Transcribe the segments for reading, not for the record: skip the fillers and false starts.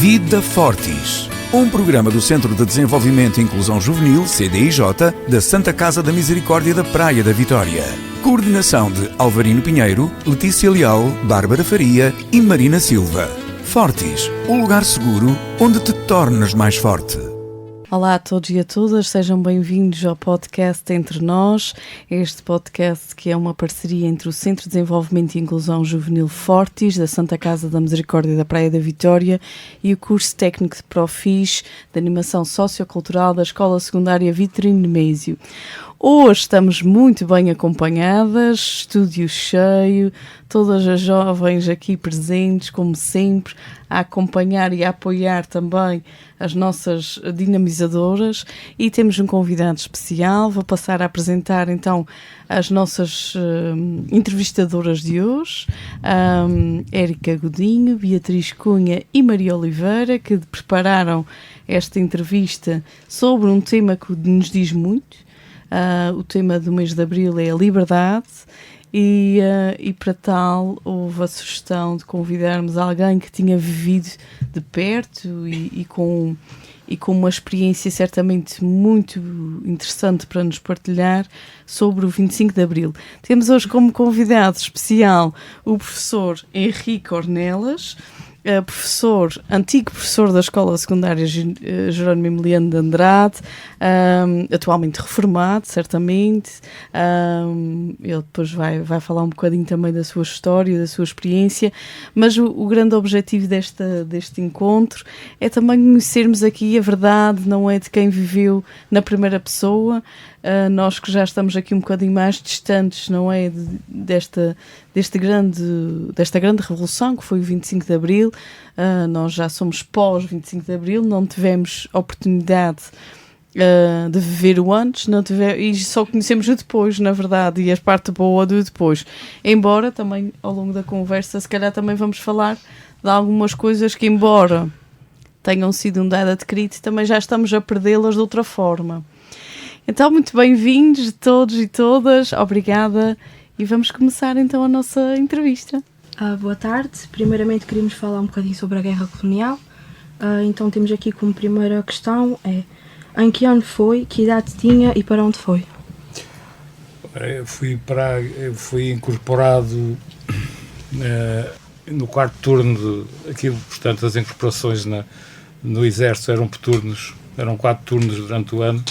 Vida Fortis, um programa do Centro de Desenvolvimento e Inclusão Juvenil, CDIJ, da Santa Casa da Misericórdia da Praia da Vitória. Coordenação de Alvarino Pinheiro, Letícia Leal, Bárbara Faria e Marina Silva. Fortis, o lugar seguro onde te tornas mais forte. Olá a todos e a todas, sejam bem-vindos ao podcast Entre Nós, este podcast que é uma parceria entre o Centro de Desenvolvimento e Inclusão Juvenil Fortis, da Santa Casa da Misericórdia da Praia da Vitória, e o curso técnico de Profis de Animação Sociocultural da Escola Secundária Vitorino Nemésio. Hoje estamos muito bem acompanhadas, estúdio cheio, todas as jovens aqui presentes, como sempre, a acompanhar e a apoiar também as nossas dinamizadoras, e temos um convidado especial. Vou passar a apresentar então as nossas entrevistadoras de hoje, Érica Godinho, Beatriz Cunha e Maria Oliveira, que prepararam esta entrevista sobre um tema que nos diz muito. O tema do mês de Abril é a liberdade e para tal houve a sugestão de convidarmos alguém que tinha vivido de perto e com uma experiência certamente muito interessante para nos partilhar sobre o 25 de Abril. Temos hoje como convidado especial o professor Henrique Ornelas, antigo professor da Escola Secundária Jerónimo Emiliano de Andrade, atualmente reformado, certamente. Ele depois vai falar um bocadinho também da sua história, da sua experiência, mas o grande objetivo deste encontro é também conhecermos aqui a verdade, não é de quem viveu na primeira pessoa. Nós que já estamos aqui um bocadinho mais distantes, não é, desta grande revolução que foi o 25 de Abril. Nós já somos pós 25 de Abril, não tivemos oportunidade de viver o antes, e só conhecemos o depois, na verdade, e a parte boa do depois. Embora também, ao longo da conversa, se calhar também vamos falar de algumas coisas que, embora tenham sido um dado adquirido, também já estamos a perdê-las de outra forma. Então, muito bem-vindos todos e todas, obrigada, e vamos começar então a nossa entrevista. Boa tarde, primeiramente queríamos falar um bocadinho sobre a Guerra Colonial. Então temos aqui como primeira questão em que ano foi, que idade tinha e para onde foi? Eu fui incorporado no quarto turno aquilo, portanto as incorporações no Exército eram por turnos, eram 4 turnos durante o ano.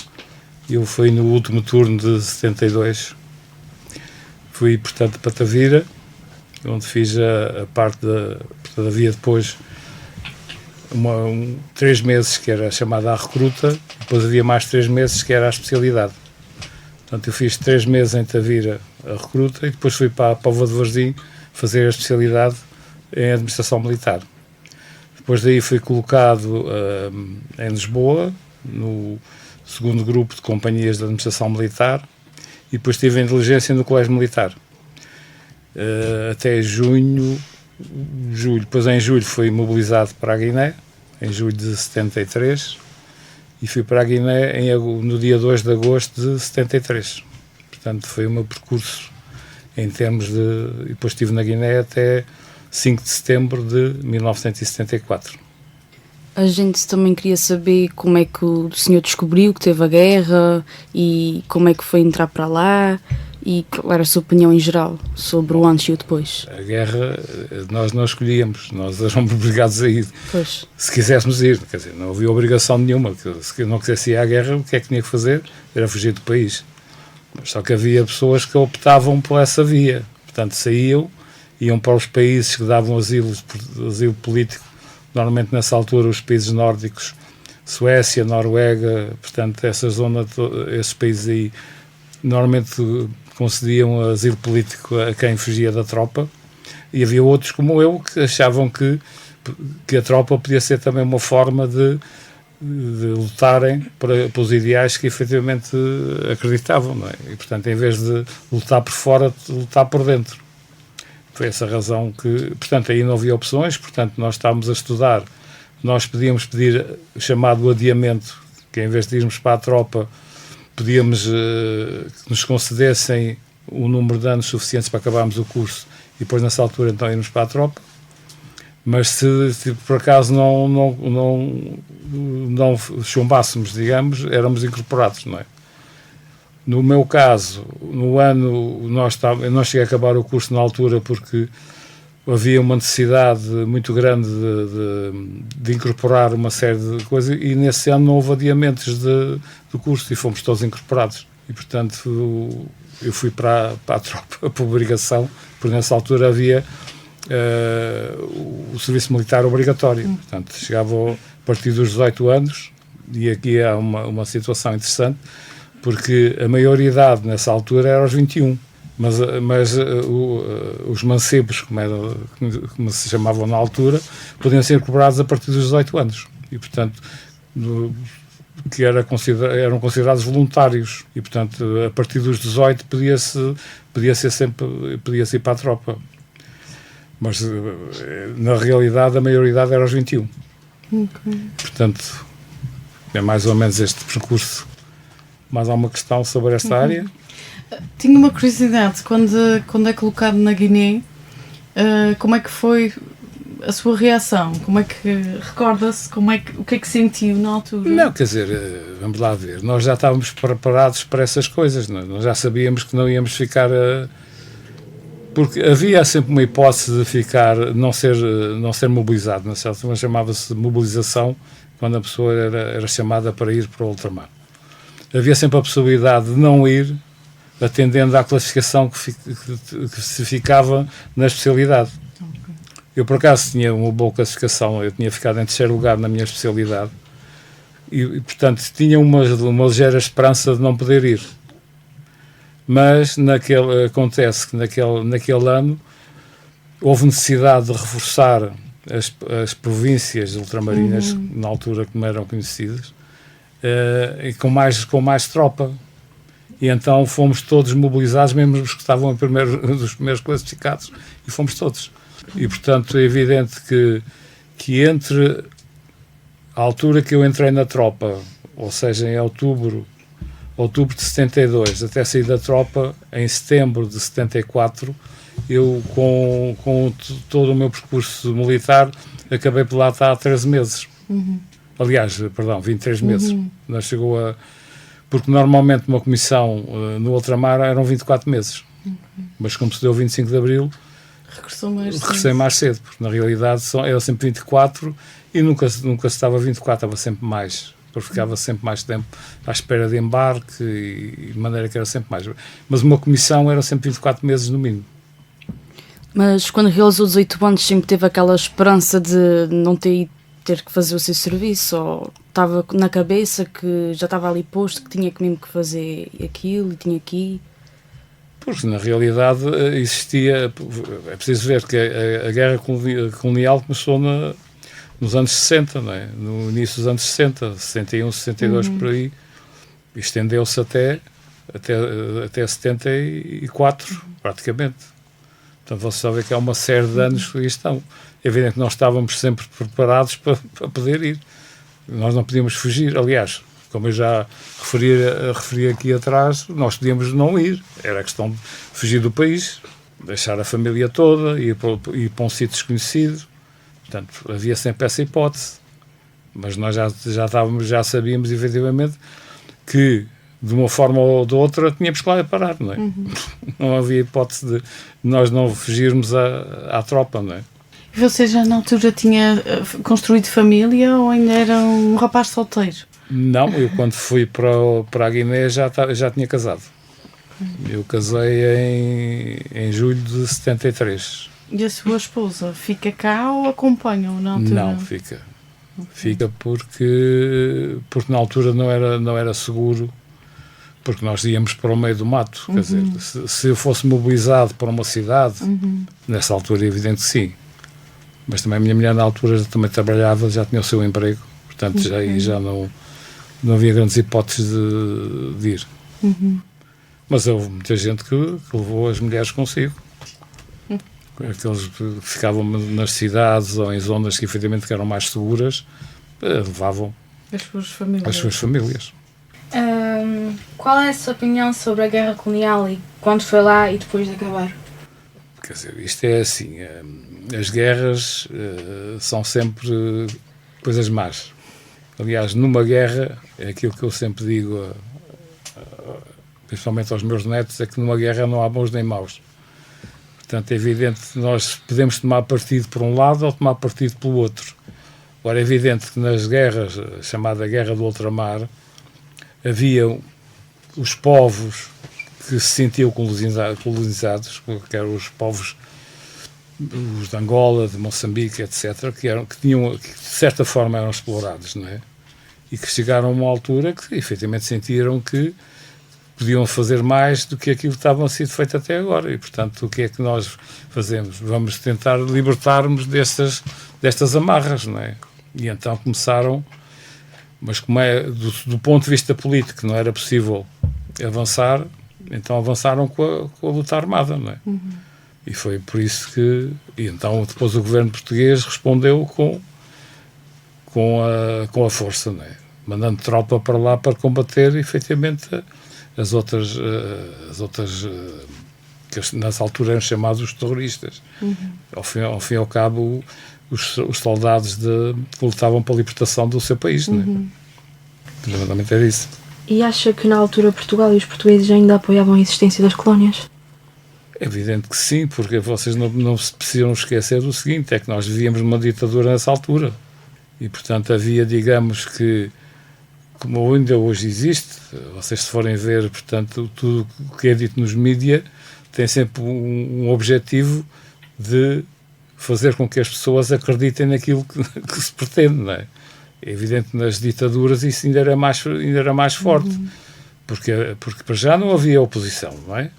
Eu fui no último turno de 72, fui, portanto, para Tavira, onde fiz a parte portanto, havia depois 3 meses que era chamada a recruta, depois havia mais 3 meses que era a especialidade. Portanto, eu fiz 3 meses em Tavira a recruta e depois fui para a Póvoa de Varzim fazer a especialidade em administração militar. Depois daí fui colocado em Lisboa, no segundo grupo de companhias de administração militar, e depois estive em diligência no Colégio Militar até julho. Depois em julho fui mobilizado para a Guiné, em julho de 73, e fui para a Guiné no dia 2 de agosto de 73. Portanto, foi o meu percurso em termos de... E depois estive na Guiné até 5 de setembro de 1974. A gente também queria saber como é que o senhor descobriu que teve a guerra e como é que foi entrar para lá e qual era a sua opinião em geral sobre o antes e o depois. A guerra nós não escolhíamos, nós éramos obrigados a ir. Pois. Se quiséssemos ir, quer dizer, não havia obrigação nenhuma. Se eu não quisesse ir à guerra, o que é que tinha que fazer? Era fugir do país. Mas só que havia pessoas que optavam por essa via. Portanto, iam para os países que davam asilo político. Normalmente nessa altura os países nórdicos, Suécia, Noruega, portanto essa zona, esses países aí, normalmente concediam asilo político a quem fugia da tropa, e havia outros como eu que achavam que a tropa podia ser também uma forma de lutarem pelos ideais que efetivamente acreditavam, não é? E portanto em vez de lutar por fora, lutar por dentro. Foi essa razão que, portanto, aí não havia opções, portanto, nós estávamos a estudar, nós podíamos pedir o chamado adiamento, que em vez de irmos para a tropa, podíamos que nos concedessem o número de anos suficientes para acabarmos o curso e depois, nessa altura, então, irmos para a tropa. Mas se por acaso não chumbássemos, digamos, éramos incorporados, não é? No meu caso, no ano, eu não cheguei a acabar o curso na altura porque havia uma necessidade muito grande de incorporar uma série de coisas e nesse ano não houve adiamentos do curso e fomos todos incorporados. E, portanto, eu fui para a tropa por obrigação, porque nessa altura havia o serviço militar obrigatório. Portanto, chegava a partir dos 18 anos, e aqui há uma situação interessante, porque a maioridade nessa altura era aos 21, mas os mancebos, como se chamavam na altura, podiam ser cobrados a partir dos 18 anos. E, portanto, que eram considerados voluntários. E, portanto, a partir dos 18 podia-se ir para a tropa. Mas, na realidade, a maioridade era aos 21. Okay. Portanto, é mais ou menos este percurso. Mais alguma questão sobre esta área? Tinha uma curiosidade, quando é colocado na Guiné, como é que foi a sua reação? Como é que recorda-se? O que é que sentiu na altura? Não, quer dizer, vamos lá ver, nós já estávamos preparados para essas coisas, não é? Nós já sabíamos que não íamos ficar... porque havia sempre uma hipótese de não ser mobilizado, na certa altura chamava-se mobilização, quando a pessoa era chamada para ir para o ultramar. Havia sempre a possibilidade de não ir, atendendo à classificação que se ficava na especialidade. Okay. Eu, por acaso, tinha uma boa classificação, eu tinha ficado em terceiro lugar na minha especialidade e portanto, tinha uma ligeira esperança de não poder ir. Mas acontece que naquele ano houve necessidade de reforçar as províncias ultramarinas, na altura como eram conhecidas, e com mais tropa. E então fomos todos mobilizados, mesmo os que estavam dos primeiros classificados, e fomos todos. E, portanto, é evidente que entre a altura que eu entrei na tropa, ou seja, em outubro de 72, até sair da tropa, em setembro de 74, eu, com todo o meu percurso militar, acabei por lá estar há 13 meses. Aliás, 23 meses. Nós chegou porque normalmente uma comissão no ultramar eram 24 meses. Mas como se deu 25 de Abril, regressei mais cedo, porque na realidade era sempre 24 e nunca se estava 24, estava sempre mais. Porque ficava sempre mais tempo à espera de embarque e de maneira que era sempre mais. Mas uma comissão era sempre 24 meses no mínimo. Mas quando realizou 18 anos sempre teve aquela esperança de não ter que fazer o seu serviço, ou estava na cabeça que já estava ali posto, que tinha mesmo que fazer aquilo e tinha que ir? Porque na realidade existia, é preciso ver que a guerra colonial começou nos anos 60, não é? No início dos anos 60, 61, 62 por aí, estendeu-se até 74 praticamente. Portanto, você sabe que há uma série de anos que estão. É evidente que nós estávamos sempre preparados para poder ir. Nós não podíamos fugir. Aliás, como eu já referi aqui atrás, nós podíamos não ir. Era a questão de fugir do país, deixar a família toda, ir para um sítio desconhecido. Portanto, havia sempre essa hipótese. Mas nós já sabíamos, efetivamente, que de uma forma ou de outra tínhamos que lá parar, não é? Não havia hipótese de nós não fugirmos à tropa, não é? E você já na altura tinha construído família ou ainda era um rapaz solteiro? Não, eu quando fui para a Guiné já tinha casado. Eu casei em julho de 73. E a sua esposa fica cá ou acompanha-o na altura? Não, fica. Fica porque na altura não era seguro, porque nós íamos para o meio do mato. Quer dizer, se eu fosse mobilizado para uma cidade, nessa altura é evidente que sim. Mas também a minha mulher na altura também trabalhava, já tinha o seu emprego, portanto já não havia grandes hipóteses de ir. Mas houve muita gente que levou as mulheres consigo. Aqueles que ficavam nas cidades ou em zonas que efetivamente eram mais seguras, levavam as suas famílias. Qual é a sua opinião sobre a guerra colonial e quando foi lá e depois de acabar? Quer dizer, isto é assim, as guerras são sempre coisas más. Aliás, numa guerra, é aquilo que eu sempre digo, principalmente aos meus netos, é que numa guerra não há bons nem maus. Portanto, é evidente que nós podemos tomar partido por um lado ou tomar partido pelo outro. Agora, é evidente que nas guerras, chamada Guerra do Ultramar, havia os povos que se sentiam colonizados, que eram os povos, os de Angola, de Moçambique, etc., que de certa forma eram explorados, não é? E que chegaram a uma altura que efetivamente sentiram que podiam fazer mais do que aquilo que estava sido feito até agora. E, portanto, o que é que nós fazemos? Vamos tentar libertar-nos destas amarras, não é? E então começaram, mas como é do ponto de vista político não era possível avançar, então avançaram com a luta armada, não é? E foi por isso que... E então depois o governo português respondeu com a força, não é? Mandando tropa para lá para combater, efetivamente, as outras que nessa altura eram chamados os terroristas. Ao fim e ao cabo, os soldados que lutavam para a libertação do seu país, não é? Fundamentalmente era isso. E acha que na altura Portugal e os portugueses ainda apoiavam a existência das colónias? É evidente que sim, porque vocês não se precisam esquecer do seguinte, é que nós vivíamos numa ditadura nessa altura. E, portanto, havia, digamos que, como ainda hoje existe, vocês se forem ver, portanto, tudo o que é dito nos mídias tem sempre um objetivo de fazer com que as pessoas acreditem naquilo que se pretende, não é? É evidente que nas ditaduras isso ainda era mais forte, porque para já não havia oposição, não é?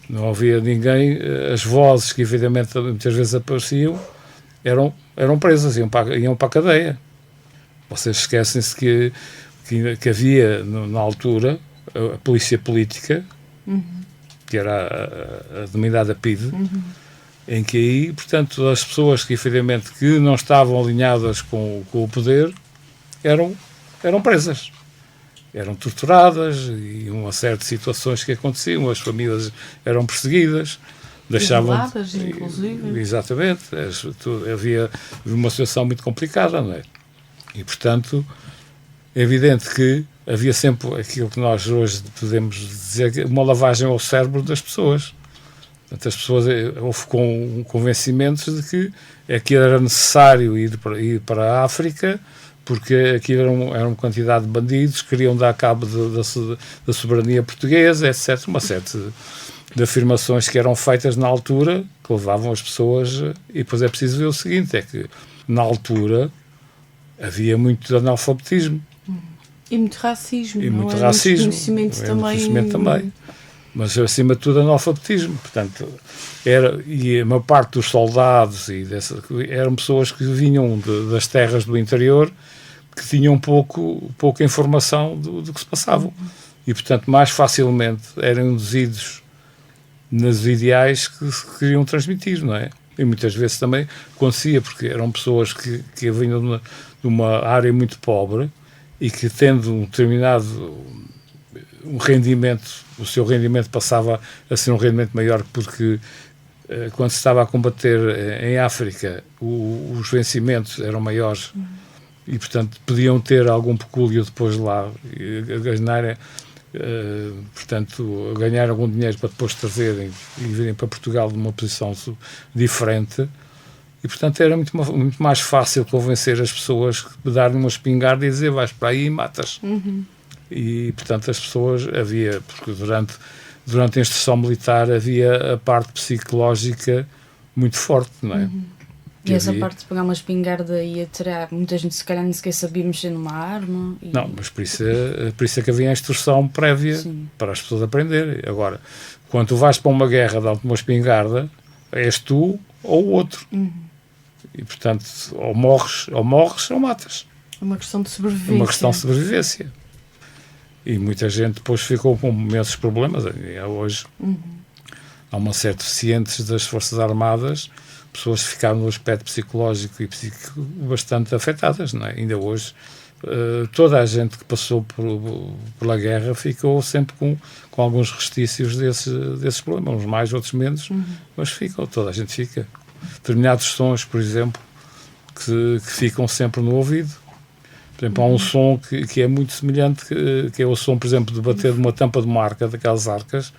Não havia ninguém, as vozes que evidentemente muitas vezes apareciam eram presas, iam para a cadeia. Vocês esquecem-se que havia na altura a polícia política, que era a denominada PIDE, em que aí, portanto, as pessoas que efetivamente que não estavam alinhadas com o poder eram presas. Eram torturadas e uma série de situações que aconteciam, as famílias eram perseguidas, deixavam... inclusive. Exatamente, havia uma situação muito complicada, não é? E, portanto, é evidente que havia sempre aquilo que nós hoje podemos dizer, uma lavagem ao cérebro das pessoas. Portanto, as pessoas houve com convencimentos de que aquilo era necessário ir para a África, porque aquilo era uma quantidade de bandidos, queriam dar cabo da soberania portuguesa, etc. Uma série de afirmações que eram feitas na altura, que levavam as pessoas... E depois é preciso ver o seguinte, é que na altura havia muito analfabetismo. E muito racismo. E muito racismo. Muito Conhecimento também. Mas, acima de tudo, analfabetismo. Portanto, e a maior parte dos soldados eram pessoas que vinham das terras do interior, que tinham pouca informação do que se passava. E, portanto, mais facilmente eram induzidos nos ideais que se queriam transmitir, não é? E muitas vezes também acontecia, porque eram pessoas que vinham de uma área muito pobre e que, tendo um determinado rendimento, o seu rendimento passava a ser um rendimento maior, porque quando se estava a combater em África os vencimentos eram maiores e, portanto, podiam ter algum pecúlio depois lá, ganhar algum dinheiro para depois trazerem e virem para Portugal numa posição diferente. E, portanto, era muito mais fácil convencer as pessoas de darem uma espingarda e dizer vais para aí e matas. E, portanto, as pessoas porque durante a instrução militar havia a parte psicológica muito forte, não é? E essa parte de pegar uma espingarda e atirar, muita gente se calhar nem sequer sabia mexer numa arma. Não, mas por isso é que havia a instrução prévia para as pessoas aprenderem. Agora, quando tu vais para uma guerra dando-te uma espingarda, és tu ou o outro. E, portanto, ou morres ou matas. É uma questão de sobrevivência. É uma questão de sobrevivência. E muita gente depois ficou com imensos problemas. Hoje há uma série de deficientes das Forças Armadas, pessoas que ficaram no aspecto psicológico e psíquico bastante afetadas, não é? Ainda hoje toda a gente que passou pela guerra ficou sempre com alguns restícios desses problemas, uns mais, outros menos, mas ficam, toda a gente fica. Determinados sons, por exemplo, que ficam sempre no ouvido. Por exemplo, há um som que é muito semelhante, que é o som, por exemplo, de bater de uma tampa de uma arca, daquelas arcas.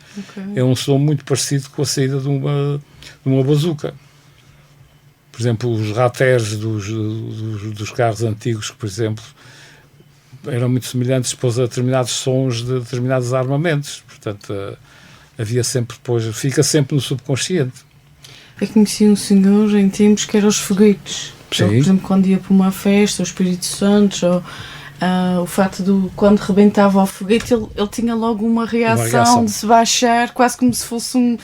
É um som muito parecido com a saída de uma bazuca. Por exemplo, os ratés dos carros antigos, por exemplo, eram muito semelhantes depois a determinados sons de determinados armamentos. Portanto, havia sempre depois, fica sempre no subconsciente. Eu conheci um senhor em tempos que eram os foguetes. Ele, por exemplo, quando ia para uma festa, o Espírito Santo, ou o fato de quando rebentava o foguete, ele tinha logo uma reação de se baixar, quase como se fosse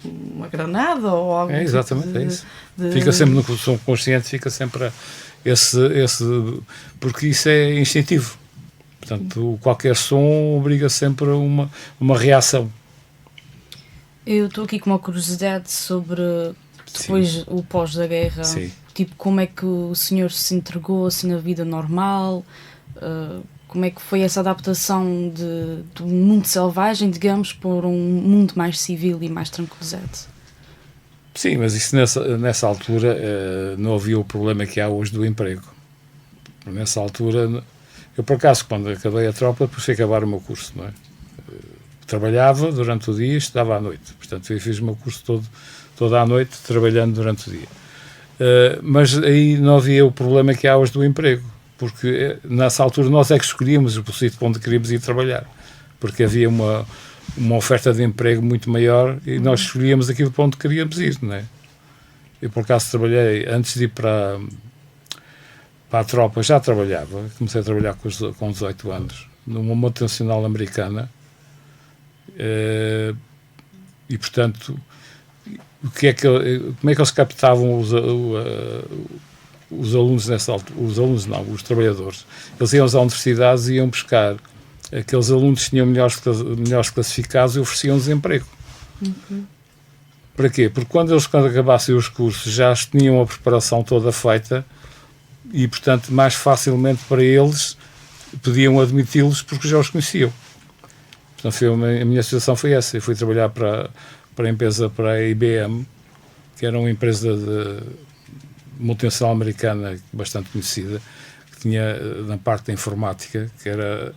uma granada ou algo. Exatamente, é isso. Fica sempre no subconsciente, fica sempre esse porque isso é instintivo. Portanto, qualquer som obriga sempre a uma reação. Eu estou aqui com uma curiosidade sobre depois o pós da guerra. Sim. Tipo, como é que o senhor se entregou assim na vida normal? Como é que foi essa adaptação do mundo selvagem, digamos, para um mundo mais civil e mais tranquilizado? Sim, mas isso nessa altura não havia o problema que há hoje do emprego. Nessa altura, eu por acaso, quando acabei a tropa, depois fui acabar o meu curso, não é? Trabalhava durante o dia e estudava à noite. Portanto, eu fiz o meu curso toda à noite, trabalhando durante o dia. Mas aí não havia o problema que há hoje do emprego, porque nessa altura nós é que escolhíamos o sítio para onde queríamos ir trabalhar, porque havia uma oferta de emprego muito maior e nós escolhíamos aquilo para onde queríamos ir, não é? Eu, por acaso, trabalhei, antes de ir para a tropa, já trabalhava, comecei a trabalhar com 18 anos, numa multinacional americana, e, portanto, como é que eles captavam os alunos nessa altura? Os alunos não, os trabalhadores. Eles iam às universidades e iam buscar aqueles alunos que tinham melhores classificados e ofereciam-lhes emprego. Para quê? Porque quando acabassem os cursos já tinham a preparação toda feita e, portanto, mais facilmente para eles podiam admiti-los porque já os conheciam. Portanto, a minha situação foi essa. Eu fui trabalhar para a empresa, para a IBM, que era uma empresa multinacional americana bastante conhecida, que tinha na parte da informática, que era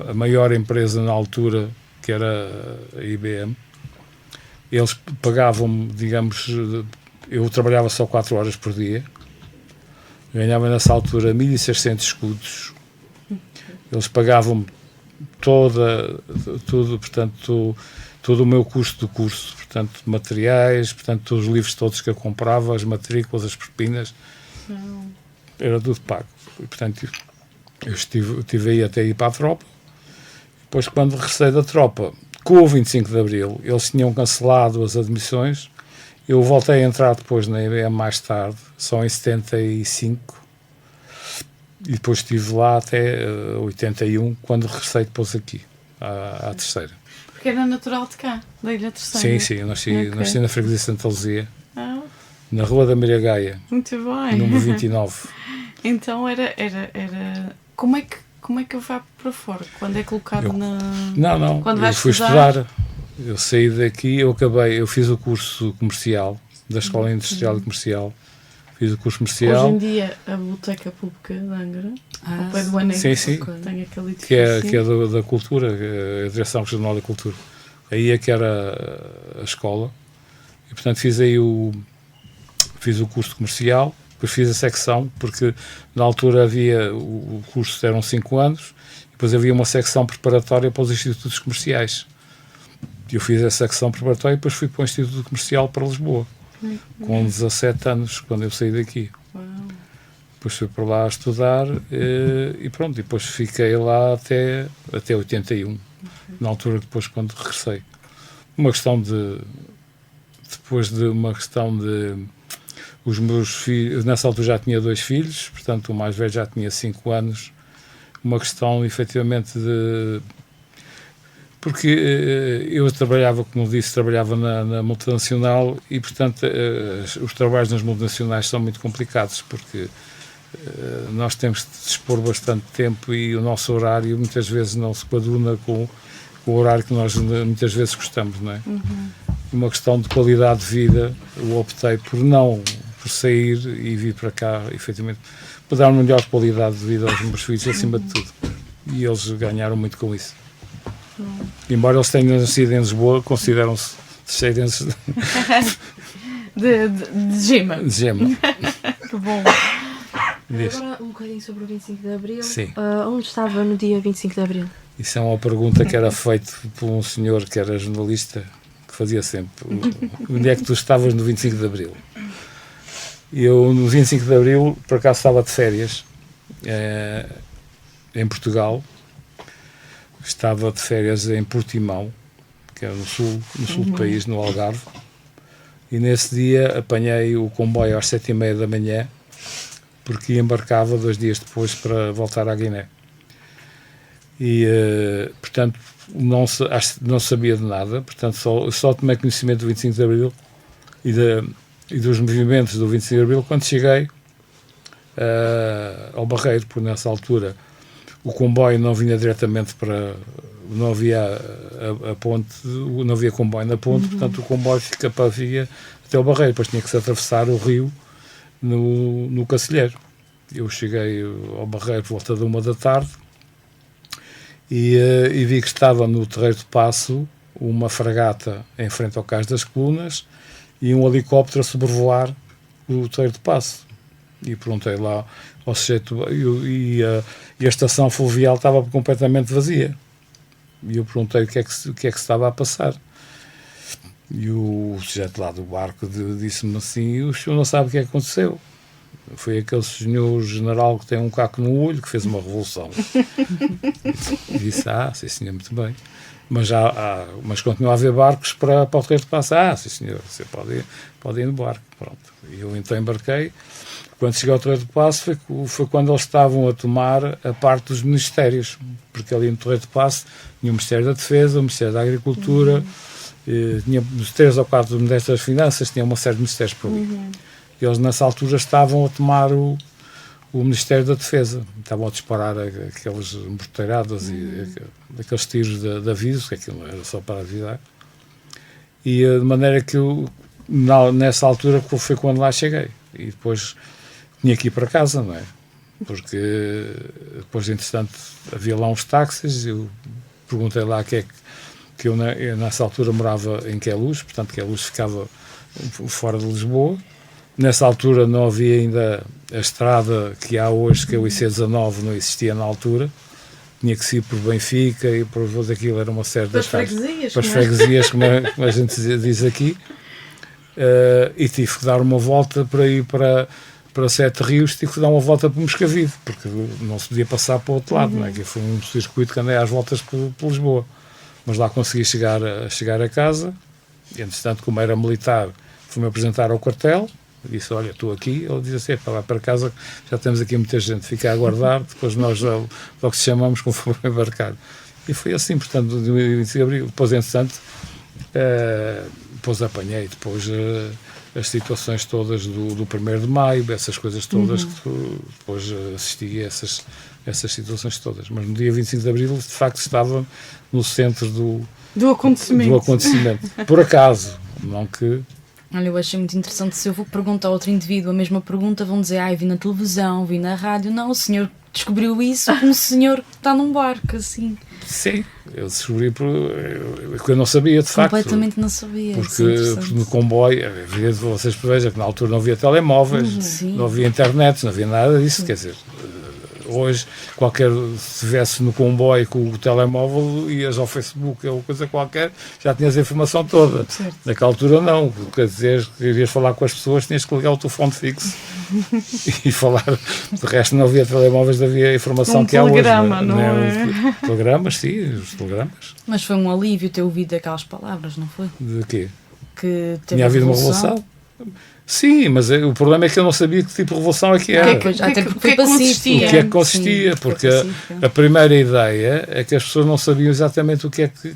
a maior empresa na altura, que era a IBM. Eles pagavam-me, digamos, eu trabalhava só 4 horas por dia, ganhava nessa altura 1.600 escudos. Eles pagavam-me todo o meu custo do curso, portanto, materiais, portanto, os livros todos que eu comprava, as matrículas, as propinas, era tudo pago. E, portanto, eu estive aí até ir para a tropa. Depois, quando regressei da tropa, com o 25 de Abril, eles tinham cancelado as admissões. Eu voltei a entrar depois na IBM mais tarde, só em 75, e depois estive lá até 81, quando regressei depois aqui, à terceira. Porque era natural de cá, da Ilha Terceira. Sim, eu nasci na freguesia de Santa Luzia, na Rua da Maria Gaia, muito bem. número 29. Então era como é que eu vá para fora? Quando é colocado na... Não, quando eu fui estudar. Eu saí daqui, eu fiz o curso comercial, da Escola Industrial e Comercial. Fiz o curso comercial. Hoje em dia, a Biblioteca Pública de Angra, ao pé do Anexo, sim. tem aquele edifício. Que é da Cultura, a Direção Regional da Cultura. Aí é que era a escola. E, portanto, fiz o curso comercial, depois fiz a secção, porque na altura o curso eram 5 anos, depois havia uma secção preparatória para os institutos comerciais. Eu fiz a secção preparatória e depois fui para o Instituto Comercial para Lisboa, com 17 anos, quando eu saí daqui. Uau. Depois fui para lá a estudar e pronto, depois fiquei lá até 81, na altura depois quando regressei. Os meus filhos, nessa altura já tinha 2 filhos, portanto o mais velho já tinha 5 anos, uma questão efetivamente porque eu trabalhava, como disse, na multinacional e, portanto, os trabalhos nas multinacionais são muito complicados, porque nós temos de dispor bastante tempo e o nosso horário muitas vezes não se coaduna com o horário que nós muitas vezes gostamos, não é? Uma questão de qualidade de vida, eu optei por sair e vir para cá, efetivamente, para dar uma melhor qualidade de vida aos meus filhos, acima de tudo. E eles ganharam muito com isso. Embora eles tenham nascido em Lisboa, consideram-se descendentes de gema. de gema. Que bom. Agora um bocadinho sobre o 25 de Abril. Sim. Onde estava no dia 25 de Abril? Isso é uma pergunta que era feita por um senhor que era jornalista, que fazia sempre. Onde é que tu estavas no 25 de Abril? Eu, no 25 de Abril, por acaso estava de férias em Portugal. Estava de férias em Portimão, que é no sul do país, no Algarve. E nesse dia apanhei o comboio às 7h30 da manhã, porque embarcava 2 dias depois para voltar à Guiné. E, portanto, não sabia de nada, portanto, só tomei conhecimento do 25 de Abril e dos movimentos do 25 de Abril quando cheguei ao Barreiro, porque nessa altura o comboio não vinha diretamente não havia a ponte, não havia comboio na ponte, portanto o comboio fica para a via até ao Barreiro, depois tinha que se atravessar o rio no Cacilheiro. Eu cheguei ao Barreiro por volta de 1 da tarde e vi que estava no Terreiro de Paço uma fragata em frente ao Cais das Colunas e um helicóptero a sobrevoar o Terreiro de Paço. E perguntei lá ao sujeito, e a estação fluvial estava completamente vazia. E eu perguntei o que é que se estava a passar. E o sujeito lá do barco disse-me assim: o senhor não sabe o que é que aconteceu. Foi aquele senhor general que tem um caco no olho que fez uma revolução. E disse: sim senhor, muito bem. Mas continua a haver barcos para o Terreiro de Paço. Sim senhor, você pode ir no barco. Pronto. E eu então embarquei. Quando cheguei ao Terreiro de Paço foi quando eles estavam a tomar a parte dos ministérios, porque ali no Terreiro de Paço tinha o Ministério da Defesa, o Ministério da Agricultura, tinha 3 ou 4 Ministérios das Finanças, tinha uma série de ministérios por ali. E eles nessa altura estavam a tomar o Ministério da Defesa, estavam a disparar aquelas morteiradas e aqueles tiros de aviso, que aquilo era só para avisar. E de maneira que eu, nessa altura foi quando lá cheguei. E depois tinha que ir para casa, não é? Porque depois, entretanto, havia lá uns táxis, eu perguntei lá que eu nessa altura morava em Queluz, portanto Queluz ficava fora de Lisboa. Nessa altura não havia ainda a estrada que há hoje, que é o IC19, não existia na altura. Tinha que se ir por Benfica e por aquilo, era uma série das freguesias. Para as freguesias, como a gente diz aqui. E tive que dar uma volta para ir para Sete Rios, tive que dar uma volta para Moscavide, porque não se podia passar para o outro lado, não é? Que foi um circuito que andei às voltas por Lisboa. Mas lá consegui chegar a casa, e entretanto, como era militar, fui-me apresentar ao quartel, disse: olha, estou aqui. Ele disse assim: vai para casa, já temos aqui muita gente, fica a aguardar, depois nós logo te chamamos conforme embarcar. E foi assim, portanto, no 25 de Abril. Depois, entretanto, depois apanhei as situações todas do 1º de Maio, essas coisas todas, que depois assisti a essas situações todas. Mas no dia 25 de Abril, de facto, estava no centro do acontecimento. Por acaso, não que... Olha, eu achei muito interessante. Se eu vou perguntar a outro indivíduo a mesma pergunta, vão dizer: vi na televisão, vi na rádio. Não, o senhor descobriu isso com um senhor que está num barco, assim. Sim, eu descobri porque eu não sabia, de facto. Completamente não sabia. Porque no comboio, vocês vejam que na altura não havia telemóveis, não havia internet, não havia nada disso, quer dizer... Hoje, se estivesse no comboio com o telemóvel, ias ao Facebook ou coisa qualquer, já tinhas a informação toda. Certo. Naquela altura não, quer dizer, irias falar com as pessoas, tinhas que ligar o telefone fixo e falar. De resto não havia telemóveis, havia a informação que há hoje. Não é? Os telegramas, sim, os telegramas. Mas foi um alívio ter ouvido aquelas palavras, não foi? De quê? Que tinha havido uma revolução? Sim, mas o problema é que eu não sabia que tipo de revolução é que era. Até porque foi pacífico. O que é que consistia? Sim, porque a primeira ideia é que as pessoas não sabiam exatamente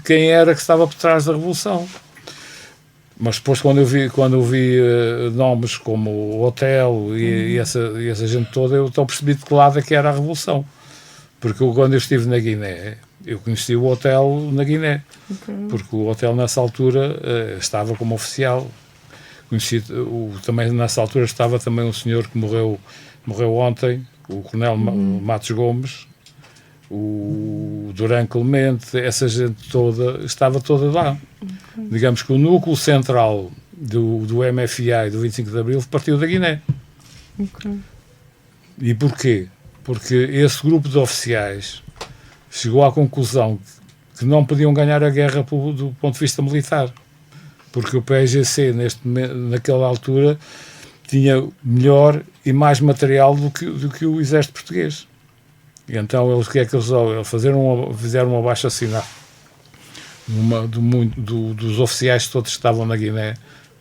quem era que estava por trás da revolução. Mas depois, quando eu vi nomes como o Hotel e essa gente toda, eu então percebi de que lado é que era a revolução. Porque quando eu estive na Guiné, eu conheci o Hotel na Guiné. Porque o Hotel, nessa altura, estava como oficial. Conheci, também nessa altura estava também um senhor que morreu ontem, o Coronel Matos Gomes, o Durão Clemente, essa gente toda, estava toda lá. Digamos que o núcleo central do MFA e do 25 de Abril partiu da Guiné. E porquê? Porque esse grupo de oficiais chegou à conclusão que não podiam ganhar a guerra do ponto de vista militar. Porque o PAIGC, naquela altura, tinha melhor e mais material do que o exército português. E então, o que é que eles fizeram um abaixo-assinado dos oficiais todos que estavam na Guiné.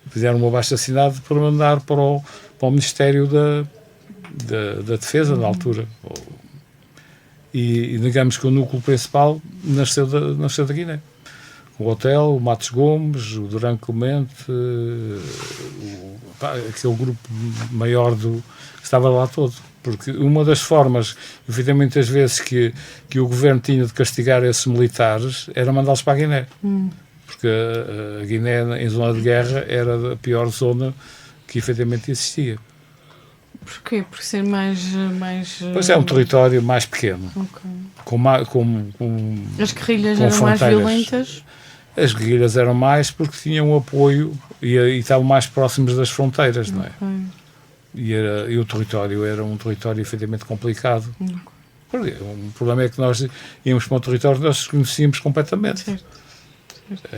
Fizeram um abaixo-assinado para mandar para o Ministério da Defesa, na altura. E digamos que o núcleo principal nasceu da Guiné. O Hotel, o Matos Gomes, o Durão Clemente, aquele grupo maior que estava lá todo. Porque uma das formas, evidentemente, muitas vezes que o governo tinha de castigar esses militares era mandá-los para a Guiné. Porque a Guiné, em zona de guerra, era a pior zona que efetivamente existia. Porquê? Por ser mais... Pois é, um território mais pequeno. As guerrilhas eram mais violentas? As guerrilhas eram mais porque tinham apoio e estavam mais próximos das fronteiras, não é? E o território era um território efetivamente complicado. O problema é que nós íamos para um território que nós conhecíamos completamente. Certo.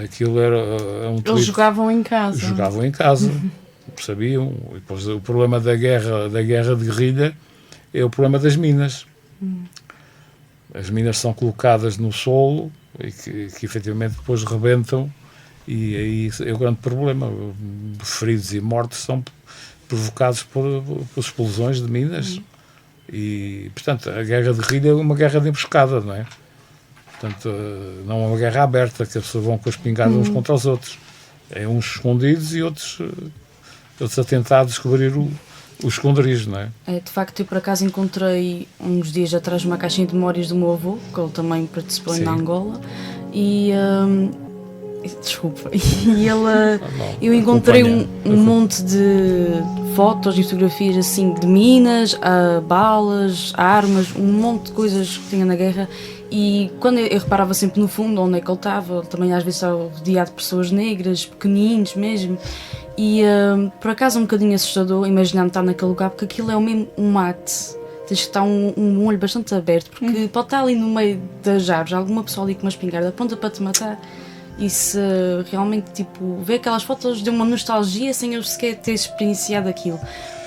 Aquilo era um território... Eles jogavam em casa. Jogavam em casa, sabiam. E depois o problema da guerra de guerrilha é o problema das minas. As minas são colocadas no solo e que efetivamente depois rebentam, e aí é o grande problema. Feridos e mortos são provocados por explosões de minas. E, portanto, a guerra de guerrilha é uma guerra de emboscada, não é? Portanto, não é uma guerra aberta, que as pessoas vão com a espingarda uns contra os outros. É uns escondidos e outros a tentar descobrir o esconderijo, não é? De facto, eu por acaso encontrei uns dias atrás uma caixinha de memórias do meu avô, que ele também participou na Angola, e desculpa, e eu encontrei um monte de fotos e fotografias assim de minas, balas, armas, um monte de coisas que tinha na guerra. E quando eu reparava sempre no fundo onde é que ele estava, também às vezes estava rodeado de pessoas negras, pequeninos mesmo, e por acaso um bocadinho assustador imaginar-me estar naquele lugar, porque aquilo é mesmo um mate, tens que estar um olho bastante aberto, porque pode estar ali no meio das árvores, alguma pessoa ali com uma espingarda aponta para te matar, e se realmente tipo, ver aquelas fotos deu uma nostalgia sem eu sequer ter experienciado aquilo.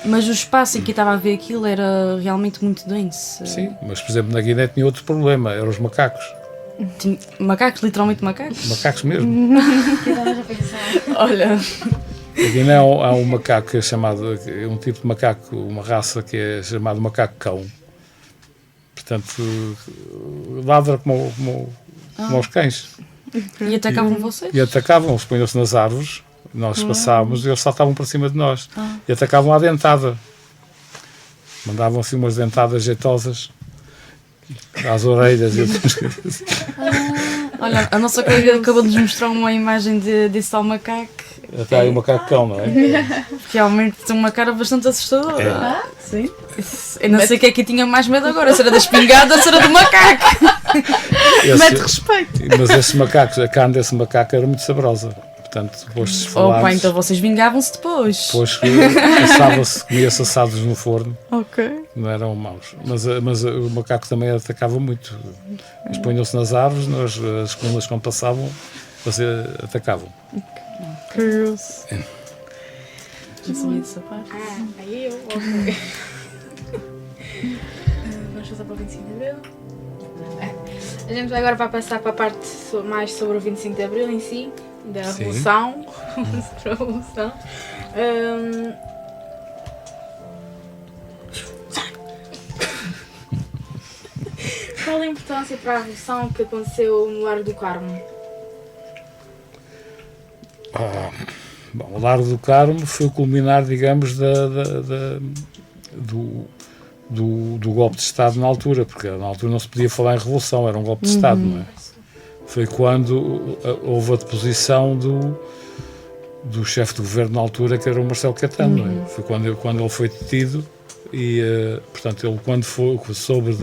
Mas o espaço em que eu estava a ver aquilo era realmente muito denso. Sim, mas por exemplo na Guiné tinha outro problema, eram os macacos. Macacos, literalmente macacos? Macacos mesmo. Olha... Na Guiné há um macaco que é chamado, é um tipo de macaco, uma raça que é chamado macaco-cão. Portanto, ladra como os cães. E atacavam vocês? E atacavam, eles punham-se nas árvores, nós passávamos e eles saltavam para cima de nós. E atacavam à dentada. Mandavam assim umas dentadas jeitosas às orelhas. E outras coisas. Olha, a nossa colega acabou de nos mostrar uma imagem desse tal macaco. Está aí o macacão, não é? Realmente tem uma cara bastante assustadora. Sim. Eu não sei o que é que eu tinha mais medo agora, se era da espingarda ou se era do macaco. Mete respeito. Mas esses macacos, a carne desse macaco era muito saborosa. Portanto, depois de falados... Opa, então vocês vingavam-se depois. Depois comia-se assados no forno. Ok. Não eram maus. Mas o macaco também atacava muito. Eles punham-se nas árvores, as colunas quando passavam, eles atacavam. Curioso. Já sabia dessa parte. Aí eu. Ok. Vamos passar para o 25 de Abril. A gente agora vai passar para a parte mais sobre o 25 de Abril em si, da Revolução. Sobre a Revolução. Qual a importância para a Revolução que aconteceu no Largo do Carmo? Bom, o Largo do Carmo foi o culminar, digamos, do golpe de Estado na altura, porque na altura não se podia falar em revolução, era um golpe de Estado, não é? Foi quando houve a deposição do chefe de governo na altura, que era o Marcelo Caetano, não é? Foi quando ele foi detido e, portanto, ele quando soube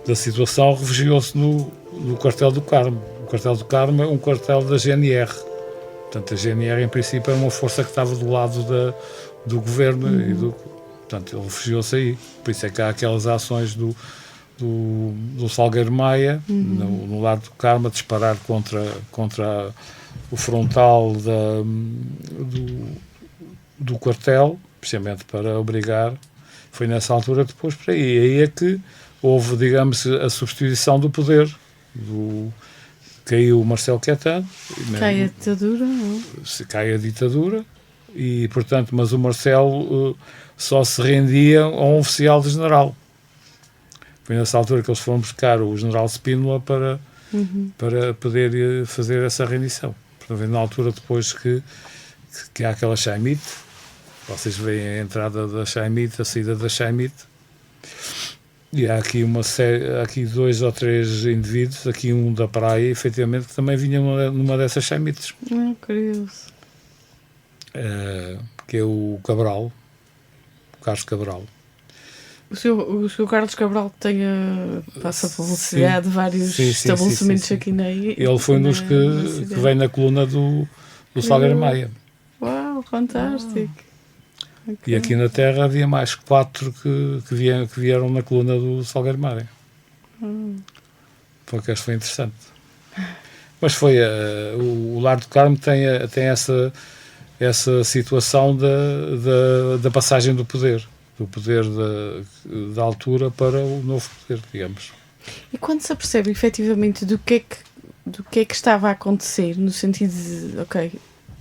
da situação, refugiou-se no quartel do Carmo. O quartel do Carmo é um quartel da GNR. Portanto, a GNR, em princípio, é uma força que estava do lado do governo e portanto, ele refugiou-se aí. Por isso é que há aquelas ações do Salgueiro Maia, no Largo do Carmo, a disparar contra o frontal do quartel, precisamente para obrigar. Foi nessa altura depois para aí. Aí é que houve, digamos, a substituição do poder. Caiu o Marcelo Caetano. Cai a ditadura, não? Cai a ditadura e, portanto, mas o Marcelo só se rendia a um oficial de general. Foi nessa altura que eles foram buscar o general Spínola para poder fazer essa rendição. Portanto, na altura depois que há aquela Chaimite, vocês veem a entrada da Chaimite, a saída da Chaimite, e há aqui há aqui 2 ou 3 indivíduos, aqui um da praia, efetivamente, que também vinha numa dessas Chaimites. Curioso. Que é o Cabral, o Carlos Cabral. O seu Carlos Cabral passa a publicidade de vários estabelecimentos aqui na ilha. Ele foi um dos que veio na coluna do Salgueiro Maia. Uau, fantástico. E aqui na Terra havia mais 4 que vieram na coluna do Salgueiro Maia. Porque foi interessante. Mas foi o Largo do Carmo tem essa situação da passagem do poder da altura para o novo poder, digamos. E quando se apercebe efetivamente do que é que estava a acontecer, no sentido de, ok,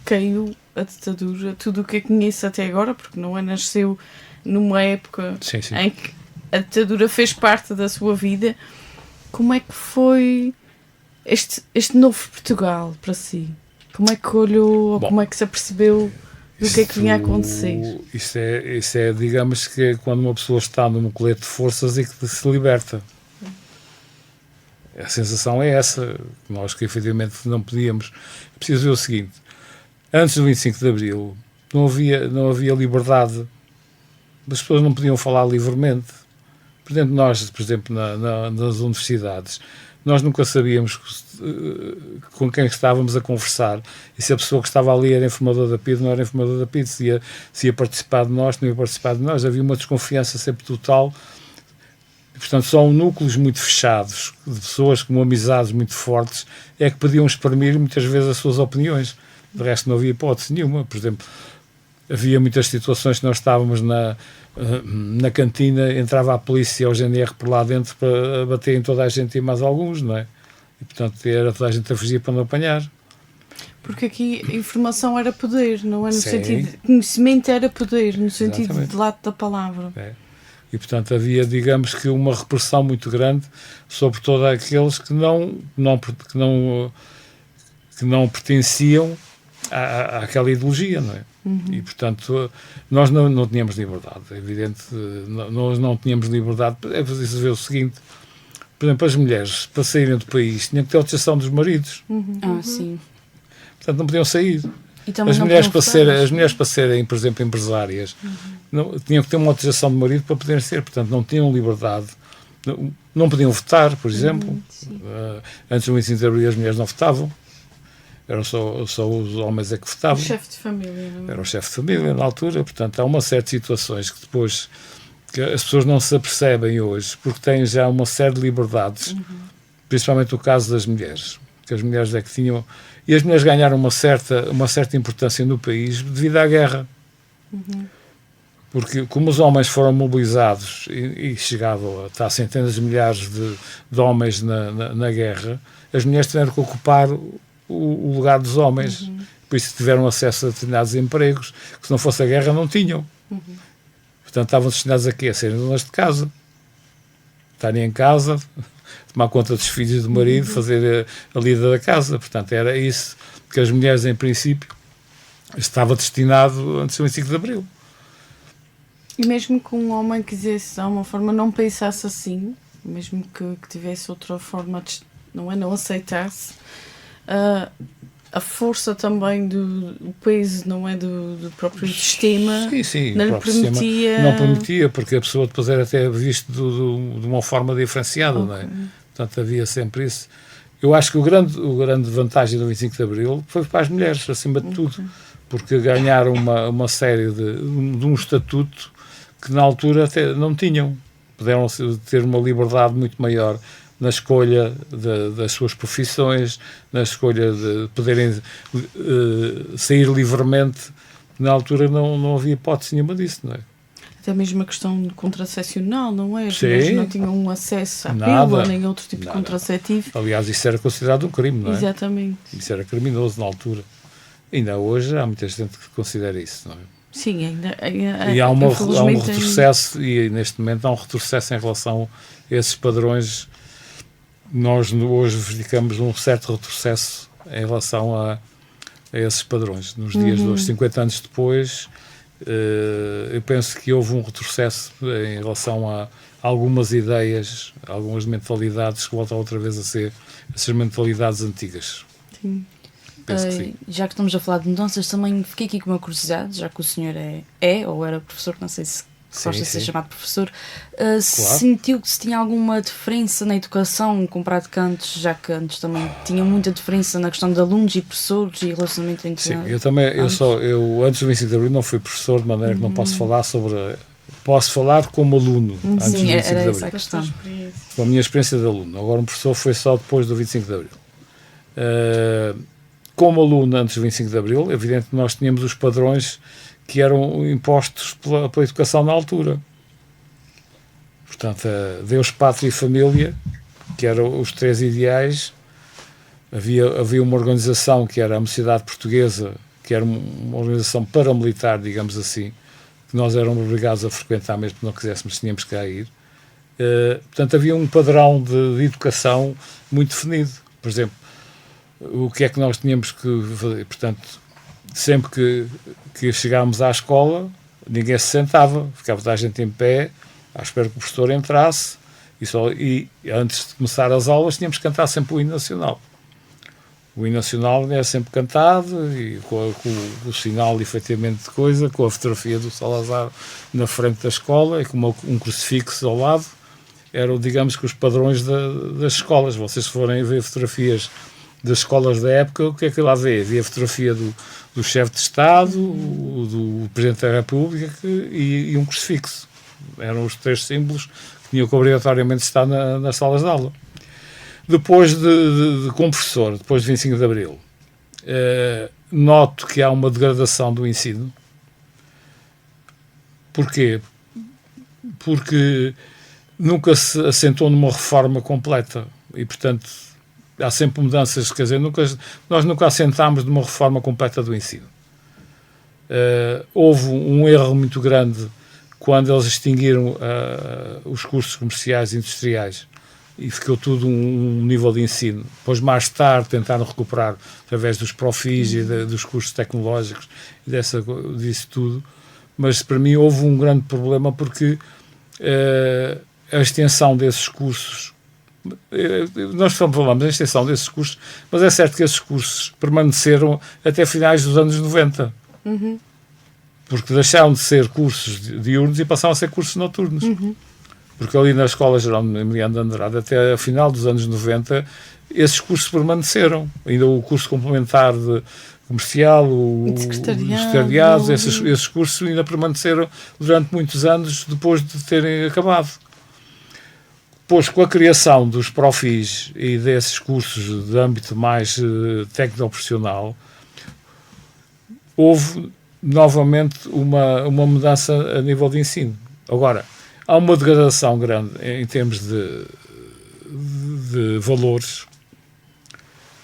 caiu a ditadura, tudo o que eu conheço até agora, porque não nasceu numa época em que a ditadura fez parte da sua vida, como é que foi este novo Portugal para si? Como é que olhou, ou como é que se apercebeu do que é que vinha a acontecer? Isso é, digamos, que é quando uma pessoa está num colete de forças e que se liberta. A sensação é essa. Nós que efetivamente não podíamos. É preciso ver o seguinte: antes do 25 de Abril não havia liberdade. As pessoas não podiam falar livremente. Por exemplo, nós, nas universidades, nós nunca sabíamos com quem estávamos a conversar e se a pessoa que estava ali era informador da PIDE, não era informador da PIDE, se ia participar de nós, não ia participar de nós. Havia uma desconfiança sempre total. E, portanto, só núcleos muito fechados, de pessoas com amizades muito fortes, é que podiam exprimir muitas vezes as suas opiniões. De resto, não havia hipótese nenhuma. Por exemplo, havia muitas situações que nós estávamos na cantina, entrava a polícia ou o GNR por lá dentro para bater em toda a gente e mais alguns, não é? E, portanto, era toda a gente a fugir para não apanhar. Porque aqui a informação era poder, não é? No sentido de conhecimento era poder, no sentido de lado da palavra. É. E, portanto, havia, digamos que, uma repressão muito grande sobre todos aqueles que não pertenciam àquela ideologia, não é? E, portanto, nós não tínhamos liberdade, é evidente, nós não tínhamos liberdade. É preciso ver o seguinte: por exemplo, as mulheres, para saírem do país, tinham que ter autorização dos maridos. Sim. Portanto, não podiam sair. As mulheres para serem, por exemplo, empresárias, tinham que ter uma autorização do marido para poderem ser. Portanto, não tinham liberdade. Não podiam votar, por exemplo. Antes do 25 de Abril as mulheres não votavam. Eram só os homens que votavam. O chefe de família, não é? Era o chefe de família na altura. Portanto, há uma série de situações que depois que as pessoas não se apercebem hoje, porque têm já uma série de liberdades, principalmente o caso das mulheres, que as mulheres é que tinham... E as mulheres ganharam uma certa importância no país devido à guerra. Porque como os homens foram mobilizados e chegavam a estar centenas de milhares de homens na guerra, as mulheres tiveram que ocupar o lugar dos homens. Por isso tiveram acesso a determinados empregos que, se não fosse a guerra, não tinham. Portanto, estavam destinados a quê? A serem donas de casa. Estarem em casa, tomar conta dos filhos do marido, fazer a lida da casa. Portanto, era isso que as mulheres, em princípio, estava destinado antes do 25 de Abril. E mesmo que um homem quisesse, de alguma forma, não pensasse assim, mesmo que tivesse outra forma, não aceitasse, a força também do peso, não é, do próprio sistema, sim, não lhe permitia... Não permitia, porque a pessoa depois era até vista de uma forma diferenciada, não é? Portanto, havia sempre isso. Eu acho que o grande vantagem do 25 de Abril foi para as mulheres, acima de tudo, porque ganharam uma série de um estatuto que na altura até não tinham. Puderam ter uma liberdade muito maior na escolha das suas profissões, na escolha de poderem sair livremente. Na altura não havia hipótese nenhuma disso, não é? Até mesmo a questão contracepcional, não é? As Sim. mulheres não tinham acesso à pílula, nem outro tipo de contraceptivo. Aliás, isso era considerado um crime, não é? Exatamente. Isso era criminoso na altura. Ainda hoje há muita gente que considera isso, não é? Sim, ainda e há um retrocesso, e neste momento há um retrocesso em relação a esses padrões. Nós hoje verificamos um certo retrocesso em relação a esses padrões. Nos dias de hoje, 50 anos depois, eu penso que houve um retrocesso em relação a algumas ideias, algumas mentalidades que voltam outra vez a ser essas mentalidades antigas. Sim. Já que estamos a falar de mudanças, também fiquei aqui com uma curiosidade, já que o senhor é ou era professor, não sei se gosta de ser chamado professor, claro. Sentiu que se tinha alguma diferença na educação comparado com antes, já que antes também tinha muita diferença na questão de alunos e professores e relacionamento entre Sim, eu também, eu antes do 25 de Abril não fui professor, de maneira que não posso falar posso falar como aluno antes do 25 de Abril. Essa a questão. Com a minha experiência de aluno. Agora um professor foi só depois do 25 de Abril. Como aluno antes do 25 de Abril, evidente que nós tínhamos os padrões que eram impostos pela educação na altura. Portanto, Deus, Pátria e Família, que eram os três ideais. Havia uma organização que era a Mocidade Portuguesa, que era uma organização paramilitar, digamos assim, que nós éramos obrigados a frequentar, mesmo que não quiséssemos, tínhamos que ir. Portanto, havia um padrão de educação muito definido. Por exemplo, o que é que nós tínhamos que fazer? Portanto, sempre que chegámos à escola, ninguém se sentava, ficava toda a gente em pé, à espera que o professor entrasse, e antes de começar as aulas tínhamos que cantar sempre o hino nacional. O hino nacional era sempre cantado, e com o sinal, efetivamente, de coisa, com a fotografia do Salazar na frente da escola, e com um crucifixo ao lado. Eram, digamos, que os padrões das escolas. Vocês forem ver fotografias das escolas da época, o que é que lá vê? Havia a fotografia do chefe de Estado, do Presidente da República e um crucifixo. Eram os três símbolos que tinham que obrigatoriamente estar nas salas de aula. Depois como professor, depois de 25 de Abril, noto que há uma degradação do ensino. Porquê? Porque nunca se assentou numa reforma completa e, portanto, há sempre mudanças, quer dizer, nós nunca assentámos numa reforma completa do ensino. Houve um erro muito grande quando eles extinguiram os cursos comerciais e industriais e ficou tudo um nível de ensino. Depois, mais tarde, tentaram recuperar através dos profis e dos cursos tecnológicos e disso tudo, mas para mim houve um grande problema porque a extensão desses cursos, nós falamos da extensão desses cursos, mas é certo que esses cursos permaneceram até finais dos anos 90. Porque deixaram de ser cursos diurnos e passaram a ser cursos noturnos. Porque ali na Escola Geral de Emiliano de Andrade, até a final dos anos 90, esses cursos permaneceram. Ainda o curso complementar de comercial, o secretariado, esses cursos ainda permaneceram durante muitos anos depois de terem acabado. Depois, com a criação dos profis e desses cursos de âmbito mais técnico-profissional, houve novamente uma mudança a nível de ensino. Agora, há uma degradação grande em termos de valores,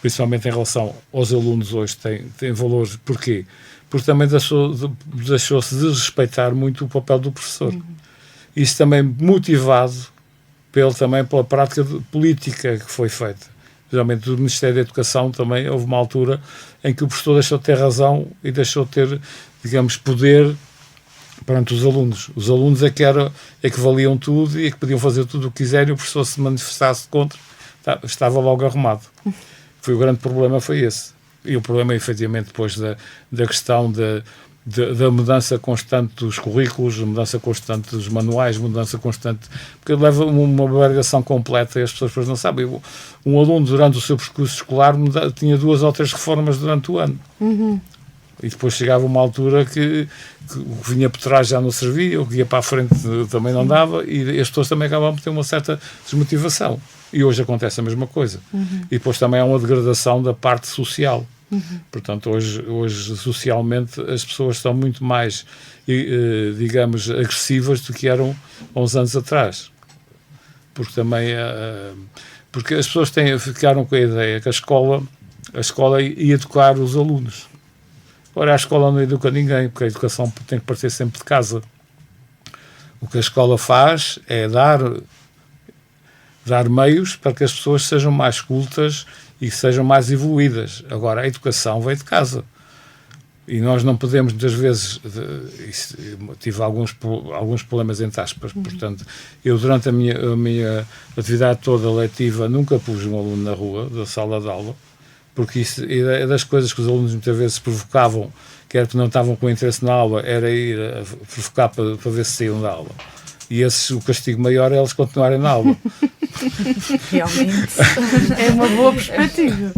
principalmente em relação aos alunos hoje, tem valores. Porquê? Porque também deixou-se de respeitar muito o papel do professor. Isso também motivado também pela prática política que foi feita. geralmente do Ministério da Educação também, houve uma altura em que o professor deixou de ter razão e deixou de ter, digamos, poder perante os alunos. Os alunos é que valiam tudo e é que podiam fazer tudo o que quiserem, e o professor, se manifestasse contra, estava logo arrumado. O grande problema foi esse. E o problema, efetivamente, depois da questão da mudança constante dos currículos, a mudança constante dos manuais, mudança constante, porque leva uma variação completa e as pessoas depois não sabem. Um aluno, durante o seu percurso escolar, tinha 2 ou 3 reformas durante o ano. E depois chegava uma altura que o que vinha por trás já não servia, o que ia para a frente também não dava, e as pessoas também acabavam por ter uma certa desmotivação. E hoje acontece a mesma coisa. E depois também há uma degradação da parte social. Portanto, hoje socialmente as pessoas estão muito mais, digamos, agressivas do que eram há uns anos atrás. Porque também porque as pessoas ficaram com a ideia que a escola ia educar os alunos. Ora, a escola não educa ninguém, porque a educação tem que partir sempre de casa. O que a escola faz é dar meios para que as pessoas sejam mais cultas e sejam mais evoluídas. Agora, a educação vem de casa. E nós não podemos, muitas vezes, tive alguns problemas entre aspas, portanto, eu durante a minha atividade toda letiva nunca pus um aluno na rua, da sala de aula, porque isso é das coisas que os alunos muitas vezes provocavam, que era porque não estavam com interesse na aula, era ir a provocar para ver se saíam da aula. E o castigo maior é eles continuarem na aula. Realmente. É uma boa perspectiva.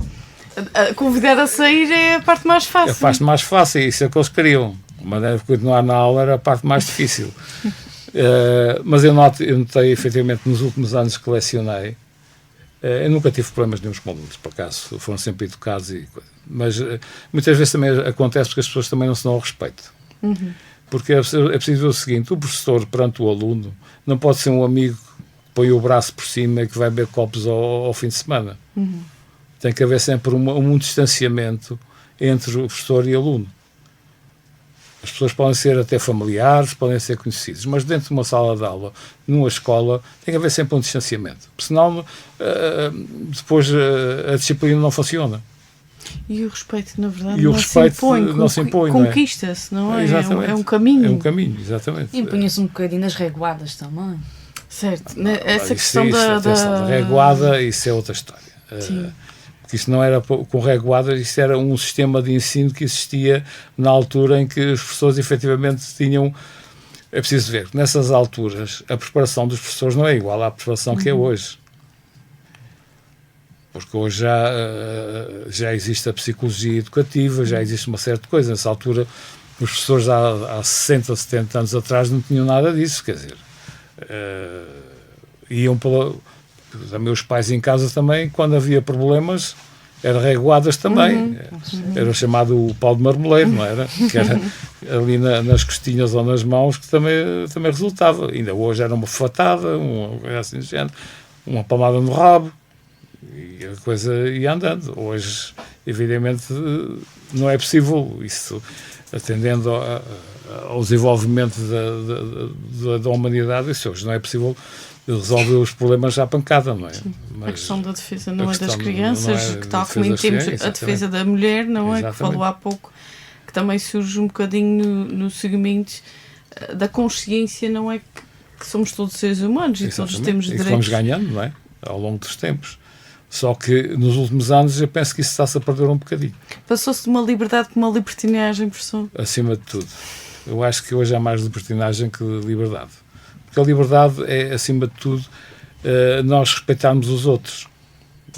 Convidar a sair é a parte mais fácil. É a parte mais fácil, isso é o que eles queriam. A maneira de continuar na aula era a parte mais difícil. Mas eu notei, efetivamente, nos últimos anos que lecionei, eu nunca tive problemas nenhum com alunos, por acaso, foram sempre educados, mas muitas vezes também acontece porque as pessoas também não se dão ao respeito. Porque é preciso ver o seguinte: o professor perante o aluno não pode ser um amigo que põe o braço por cima e que vai beber copos ao fim de semana. Tem que haver sempre um distanciamento entre o professor e o aluno. As pessoas podem ser até familiares, podem ser conhecidos, mas dentro de uma sala de aula, numa escola, tem que haver sempre um distanciamento. Porque senão, depois a disciplina não funciona. E o respeito, na verdade, não se impõe. Conquista-se, não é? É um caminho. É um caminho, exatamente. E impunha-se um bocadinho nas reguadas também. Certo. Essa questão da reguada, isso é outra história. Porque isto não era com reguadas, isto era um sistema de ensino que existia na altura em que os professores efetivamente tinham... É preciso ver que nessas alturas a preparação dos professores não é igual à preparação que é hoje. Porque hoje já existe a psicologia educativa, já existe uma série de coisas. Nessa altura, os professores há 60, 70 anos atrás não tinham nada disso, quer dizer, iam também os pais em casa também, quando havia problemas, eram reguadas também. Era o chamado pau de marmoleiro, não era? Que era ali nas costinhas ou nas mãos que também resultava. Ainda hoje era uma fatada, assim, uma palmada no rabo, e a coisa ia andando. Hoje, evidentemente, não é possível isso, atendendo ao desenvolvimento da humanidade. Isso hoje não é possível resolver os problemas à pancada, não é? Mas a questão da defesa não é das crianças, que tal como temos a defesa da mulher, não é? Que falou há pouco, que também surge um bocadinho no segmento da consciência, não é? Que somos todos seres humanos e todos temos direitos. E fomos ganhando, não é? Ao longo dos tempos. Só que nos últimos anos eu penso que isso está-se a perder um bocadinho. Passou-se de uma liberdade para uma libertinagem, professor? Acima de tudo. Eu acho que hoje há mais libertinagem que liberdade. Porque a liberdade é, acima de tudo, nós respeitarmos os outros.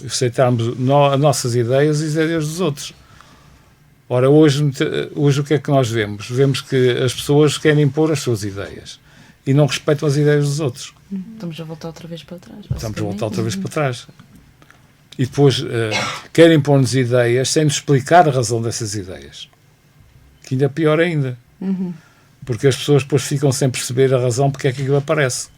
Aceitarmos as nossas ideias e as ideias dos outros. Ora, hoje o que é que nós vemos? Vemos que as pessoas querem impor as suas ideias e não respeitam as ideias dos outros. Estamos a voltar outra vez para trás. Estamos a voltar outra vez para trás. E depois querem pôr-nos ideias sem nos explicar a razão dessas ideias. Que ainda é pior ainda. Porque as pessoas depois ficam sem perceber a razão porque é que aquilo aparece.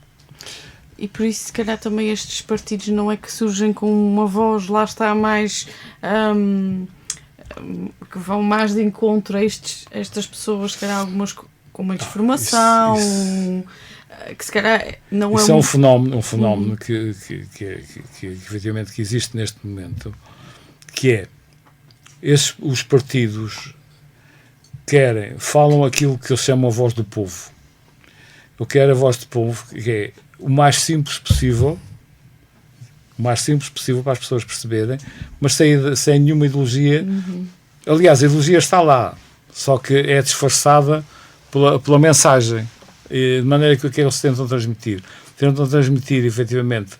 E por isso, se calhar, também estes partidos não é que surgem com uma voz, lá está, mais... que vão mais de encontro a estas pessoas, se calhar algumas com mais formação... que se calhar não isso é um fenómeno que efetivamente que existe neste momento, que é os partidos falam aquilo que eles chamam a voz do povo. Eu quero a voz do povo, que é o mais simples possível para as pessoas perceberem, mas sem nenhuma ideologia. Aliás, a ideologia está lá, só que é disfarçada pela mensagem, de maneira que eles tentam transmitir. Tentam transmitir, efetivamente,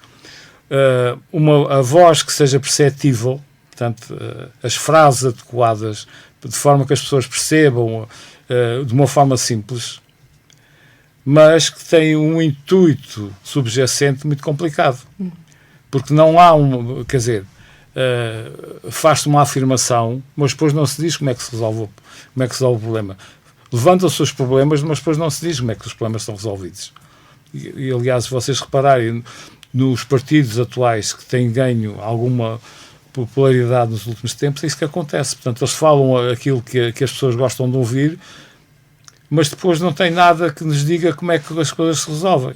a voz que seja perceptível, portanto, as frases adequadas, de forma que as pessoas percebam de uma forma simples, mas que tem um intuito subjacente muito complicado. Porque não há quer dizer, faz-se uma afirmação, mas depois não se diz como é que se resolve o problema. Levantam-se os problemas, mas depois não se diz como é que os problemas são resolvidos. E aliás, se vocês repararem nos partidos atuais que têm ganho alguma popularidade nos últimos tempos, é isso que acontece. Portanto, eles falam aquilo que as pessoas gostam de ouvir, mas depois não tem nada que nos diga como é que as coisas se resolvem.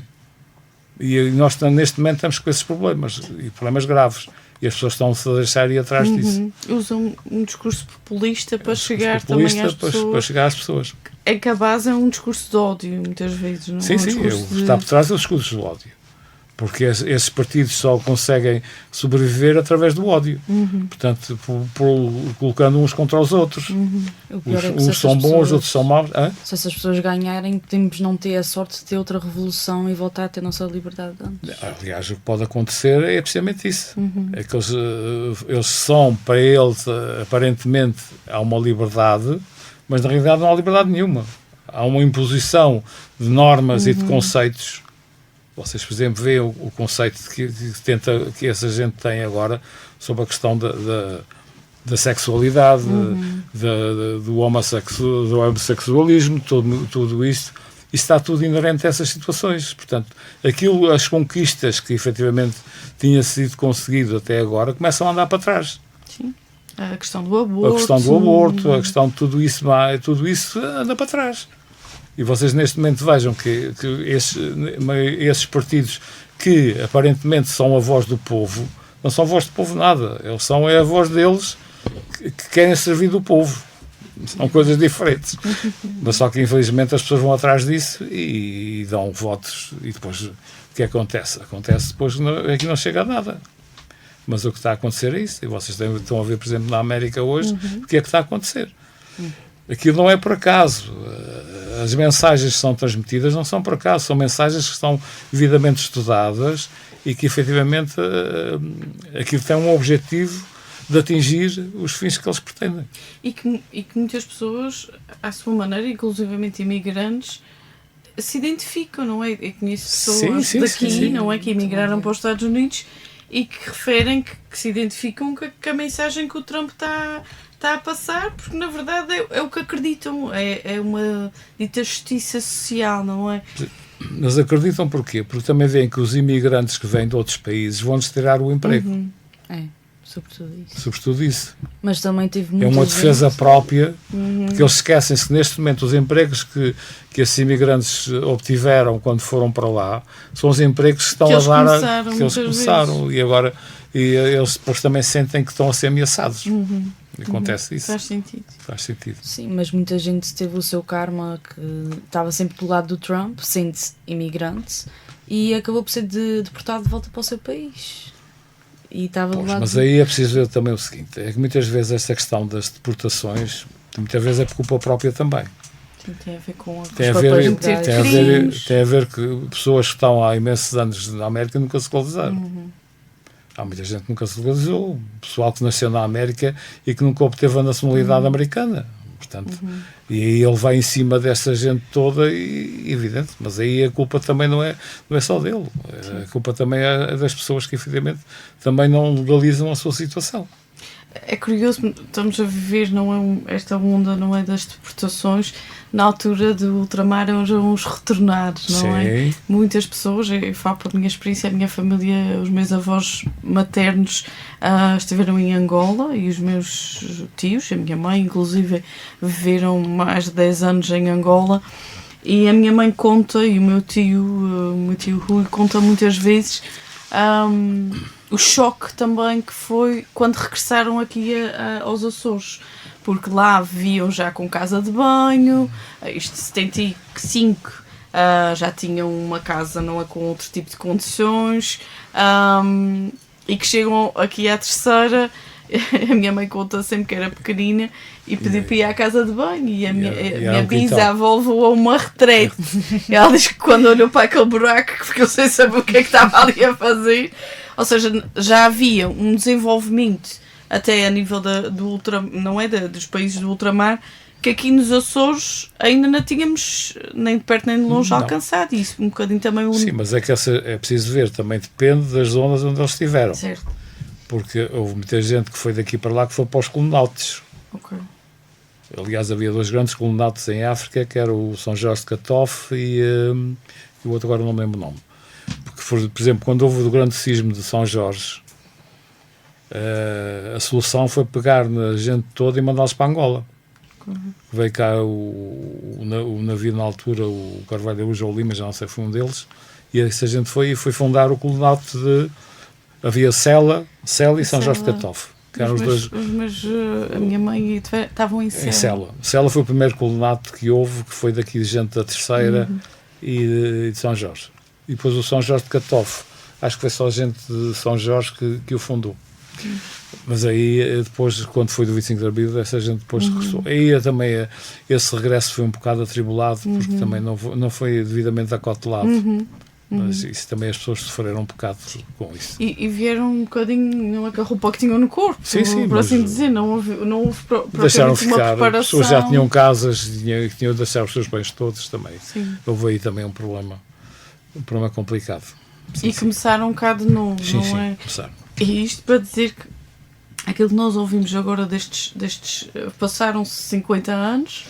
E nós, neste momento, estamos com esses problemas, e problemas graves. E as pessoas estão-se a deixar ir atrás disso. Usam um discurso populista para chegar também às pessoas. Para chegar às pessoas. É que a base é um discurso de ódio, muitas vezes, não é? Sim, está por trás do discurso do ódio. Porque esses partidos só conseguem sobreviver através do ódio. Portanto, colocando uns contra os outros. Uns são bons, outros são maus. Se essas pessoas ganharem, podemos não ter a sorte de ter outra revolução e voltar a ter a nossa liberdade antes. Aliás, o que pode acontecer é precisamente isso. É que eles são, para eles, aparentemente, há uma liberdade, mas na realidade não há liberdade nenhuma. Há uma imposição de normas e de conceitos. Vocês, por exemplo, veem o conceito que essa gente tem agora sobre a questão da sexualidade, do homossexualismo, tudo isso. Isso está tudo inerente a essas situações. Portanto, as conquistas que efetivamente tinha sido conseguido até agora começam a andar para trás. Sim. A questão do aborto. A questão de tudo isso anda para trás. E vocês neste momento vejam que esses partidos que aparentemente são a voz do povo, não são a voz do povo nada. Eles são a voz deles que querem servir do povo. São coisas diferentes. Mas só que infelizmente as pessoas vão atrás disso e dão votos. E depois o que acontece? Acontece depois que não chega a nada. Mas o que está a acontecer é isso. E vocês estão a ver, por exemplo, na América hoje, o que é que está a acontecer. Aquilo não é por acaso. As mensagens que são transmitidas não são por acaso, são mensagens que estão devidamente estudadas e que efetivamente aquilo tem um objetivo de atingir os fins que eles pretendem. E que muitas pessoas, à sua maneira, inclusivamente imigrantes, se identificam, não é? Eu conheço pessoas daqui, não é? Que emigraram para os Estados Unidos e que referem que se identificam com a mensagem que o Trump está a passar, porque na verdade é o que acreditam, é uma dita justiça social, não é? Mas acreditam porquê? Porque também veem que os imigrantes que vêm de outros países vão-lhes tirar o emprego. Sobretudo isso. Mas também tive muita uma defesa própria, porque eles esquecem-se que neste momento os empregos que esses imigrantes obtiveram quando foram para lá são os empregos que estão que eles começaram e agora eles depois também sentem que estão a ser ameaçados. Acontece isso. Faz sentido. Sim, mas muita gente teve o seu karma, que estava sempre do lado do Trump, sendo imigrante, e acabou por ser deportado de volta para o seu país. E estava do lado mas aí é preciso ver também o seguinte, é que muitas vezes esta questão das deportações, muitas vezes é por culpa própria também. Sim, tem a ver com tem a ver que pessoas que estão há imensos anos na América nunca se legalizaram. Há muita gente que nunca se legalizou, pessoal que nasceu na América e que nunca obteve a nacionalidade americana. Portanto, e aí ele vai em cima dessa gente toda e evidente, mas aí a culpa também não é só dele. A culpa também é das pessoas que, efetivamente, também não legalizam a sua situação. É curioso, estamos a viver esta onda, não é, das deportações, na altura do ultramar eram os retornados, não é? Muitas pessoas, eu falo por minha experiência, a minha família, os meus avós maternos estiveram em Angola e os meus tios, a minha mãe inclusive, viveram mais de 10 anos em Angola E a minha mãe conta, e o meu tio Rui conta muitas vezes o choque também que foi quando regressaram aqui aos Açores, porque lá viviam já com casa de banho, isto de 75 já tinham uma casa não é, com outro tipo de condições, e que chegam aqui à terceira. A minha mãe conta sempre que era pequenina e pediu para ir à casa de banho e a minha bisavó levou a uma retrete. Ela diz que quando olhou para aquele buraco ficou sem saber o que é que estava ali a fazer. Ou seja, já havia um desenvolvimento até a nível dos países do ultramar, que aqui nos Açores ainda não tínhamos nem de perto nem de longe alcançado. E isso um bocadinho também... Sim, mas é que é preciso ver, também depende das zonas onde eles estiveram. Certo. Porque houve muita gente que foi daqui para lá que foi para os colonautas. Ok. Aliás, havia 2 grandes colonautas em África, que era o São Jorge de Catofe e o outro agora não me lembro o nome. Porque, por exemplo, quando houve o grande sismo de São Jorge, a solução foi pegar na gente toda e mandá-los para Angola. Veio cá o navio na altura, o Carvalho Araújo ou Lima, já não sei, foi um deles, e essa gente foi fundar o colonauto de... Havia Sela e São Jorge de Catofe. Que eram os dois... Mas a minha mãe estavam em Sela. Sela foi o primeiro colonato que houve, que foi daqui de gente da Terceira e de São Jorge. E depois o São Jorge de Catofe. Acho que foi só gente de São Jorge que o fundou. Mas aí, depois, quando foi do 25 de Abril, essa gente depois regressou. Aí também esse regresso foi um bocado atribulado, porque também não foi devidamente acautelado. Mas isso também as pessoas sofreram um bocado com isso. E vieram um bocadinho, não é que a roupa que tinham no corpo, sim, por assim dizer, não houve deixaram ficar, uma preparação. as pessoas já tinham casas, tinham de deixar os seus bens todos também. Sim. Houve aí também um problema complicado. E começaram um bocado de novo, não é? Começaram. E isto para dizer que aquilo que nós ouvimos agora passaram-se 50 anos,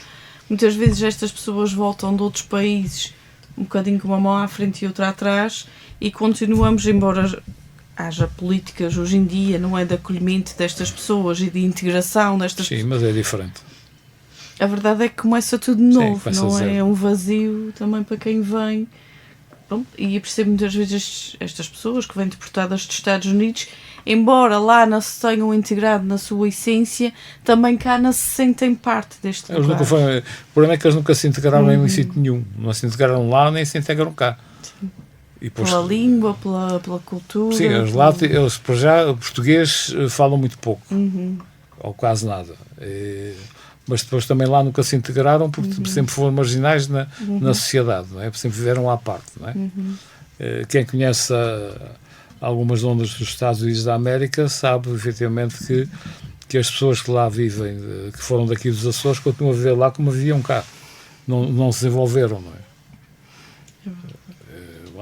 muitas vezes estas pessoas voltam de outros países um bocadinho com uma mão à frente e outra atrás, e continuamos, embora haja políticas hoje em dia, não é, de acolhimento destas pessoas e de integração destas pessoas. Sim, mas é diferente. A verdade é que começa tudo de novo, não é? É um vazio também para quem vem. Bom, e eu percebo muitas vezes estas pessoas que vêm deportadas dos Estados Unidos, embora lá não se tenham integrado na sua essência, também cá não se sentem parte deste lugar. O problema é que eles nunca se integraram em sítio nenhum. Não se integraram lá, nem se integram cá. E pela língua, pela cultura. Sim, eles para já, o português falam muito pouco, ou quase nada. Mas depois também lá nunca se integraram, porque sempre foram marginais na sociedade, não é? Sempre viveram à parte, não é? Quem conhece algumas zonas dos Estados Unidos da América sabe efetivamente que as pessoas que lá vivem, que foram daqui dos Açores, continuam a viver lá como viviam cá. Não se desenvolveram, não é?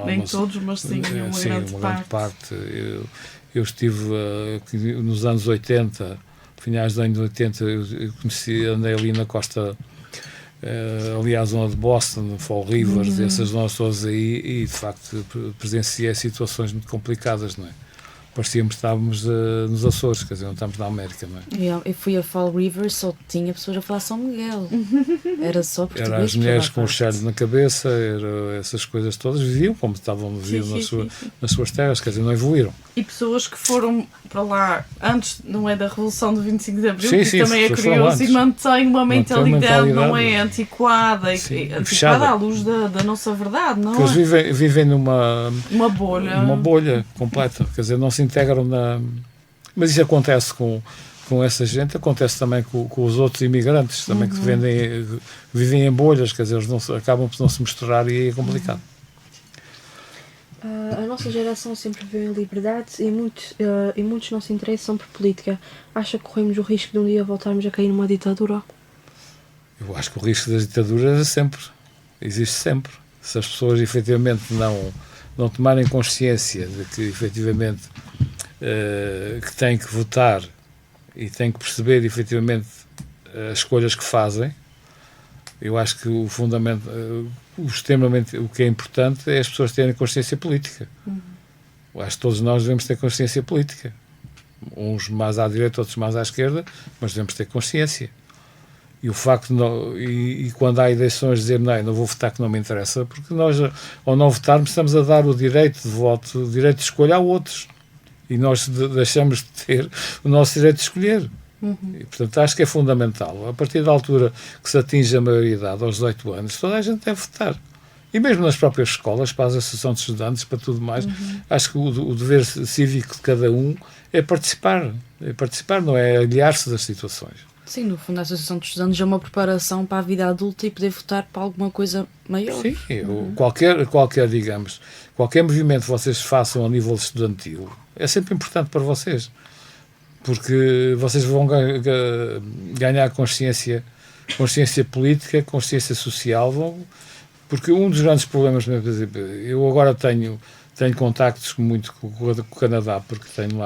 Nem todos, mas sim, uma grande parte. Eu estive nos anos 80, finais dos anos 80, eu andei ali na costa, ali à zona de Boston, Fall Rivers, essas zonas todas aí, e de facto presenciei situações muito complicadas, não é? Parecíamos que estávamos nos Açores, quer dizer, não estamos na América, não é? Eu fui a Fall River, só tinha pessoas a falar São Miguel. Era só português. Era as mulheres com os chales na cabeça, era essas coisas todas, viviam como viviam nas suas terras, quer dizer, não evoluíram. E pessoas que foram para lá antes, não é, da Revolução do 25 de Abril, que também é curioso e mantém uma mentalidade não é antiquada, antiquada à luz da nossa verdade, não é? Eles vivem numa bolha completa, quer dizer, não se integram mas isso acontece com essa gente, acontece também com os outros imigrantes também que vivem em bolhas, quer dizer, eles acabam por não se misturar e é complicado. A nossa geração sempre viveu em liberdade e muitos não se interessam por política. Acha que corremos o risco de um dia voltarmos a cair numa ditadura? Eu acho que o risco das ditaduras existe sempre. Se as pessoas efetivamente não tomarem consciência de que efetivamente que têm que votar e têm que perceber efetivamente as escolhas que fazem, eu acho que o que é importante é as pessoas terem consciência política. Eu acho que todos nós devemos ter consciência política. Uns mais à direita, outros mais à esquerda, mas devemos ter consciência. E o facto de não, e quando há eleições dizer não vou votar que não me interessa, porque nós, ao não votarmos, estamos a dar o direito de voto, o direito de escolha a outros. E nós deixamos de ter o nosso direito de escolher. E, portanto, acho que é fundamental. A partir da altura que se atinge a maioridade, aos 18 anos, toda a gente deve votar. E mesmo nas próprias escolas, para a associação de estudantes, para tudo mais, acho que o dever cívico de cada um é participar. É participar, não é aliar-se das situações. Sim, no fundo a Associação de Estudantes é uma preparação para a vida adulta e poder votar para alguma coisa maior. Sim, qualquer, digamos, qualquer movimento que vocês façam a nível estudantil é sempre importante para vocês, porque vocês vão ganhar consciência política, consciência social, porque um dos grandes problemas, por exemplo, eu agora tenho contactos muito com o Canadá, porque tenho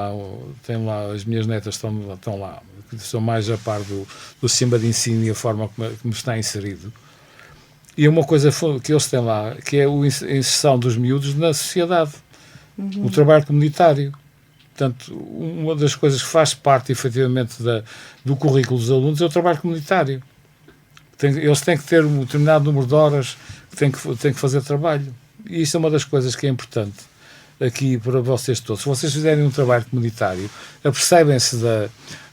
lá as minhas netas estão lá, são mais a par do sistema de ensino e a forma como está inserido. E uma coisa que eles têm lá, que é a inserção dos miúdos na sociedade, o trabalho comunitário. Portanto, uma das coisas que faz parte, efetivamente, do currículo dos alunos é o trabalho comunitário. Eles têm que ter um determinado número de horas que têm que fazer trabalho. E isso é uma das coisas que é importante aqui para vocês todos. Se vocês fizerem um trabalho comunitário, apercebem-se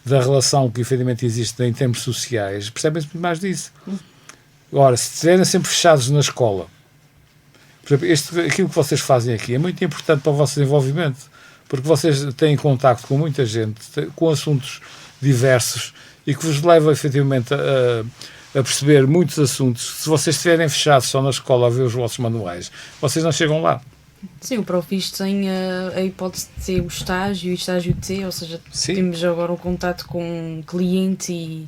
da relação que efetivamente existe em termos sociais, percebem-se muito mais disso. Ora, se estiverem sempre fechados na escola, por exemplo, aquilo que vocês fazem aqui é muito importante para o vosso desenvolvimento, porque vocês têm contacto com muita gente, com assuntos diversos e que vos leva efetivamente a perceber muitos assuntos. Se vocês estiverem fechados só na escola a ver os vossos manuais, vocês não chegam lá. Sim, o Profis tem a hipótese de ter o estágio e o estágio de T, ou seja, temos agora um contato com cliente e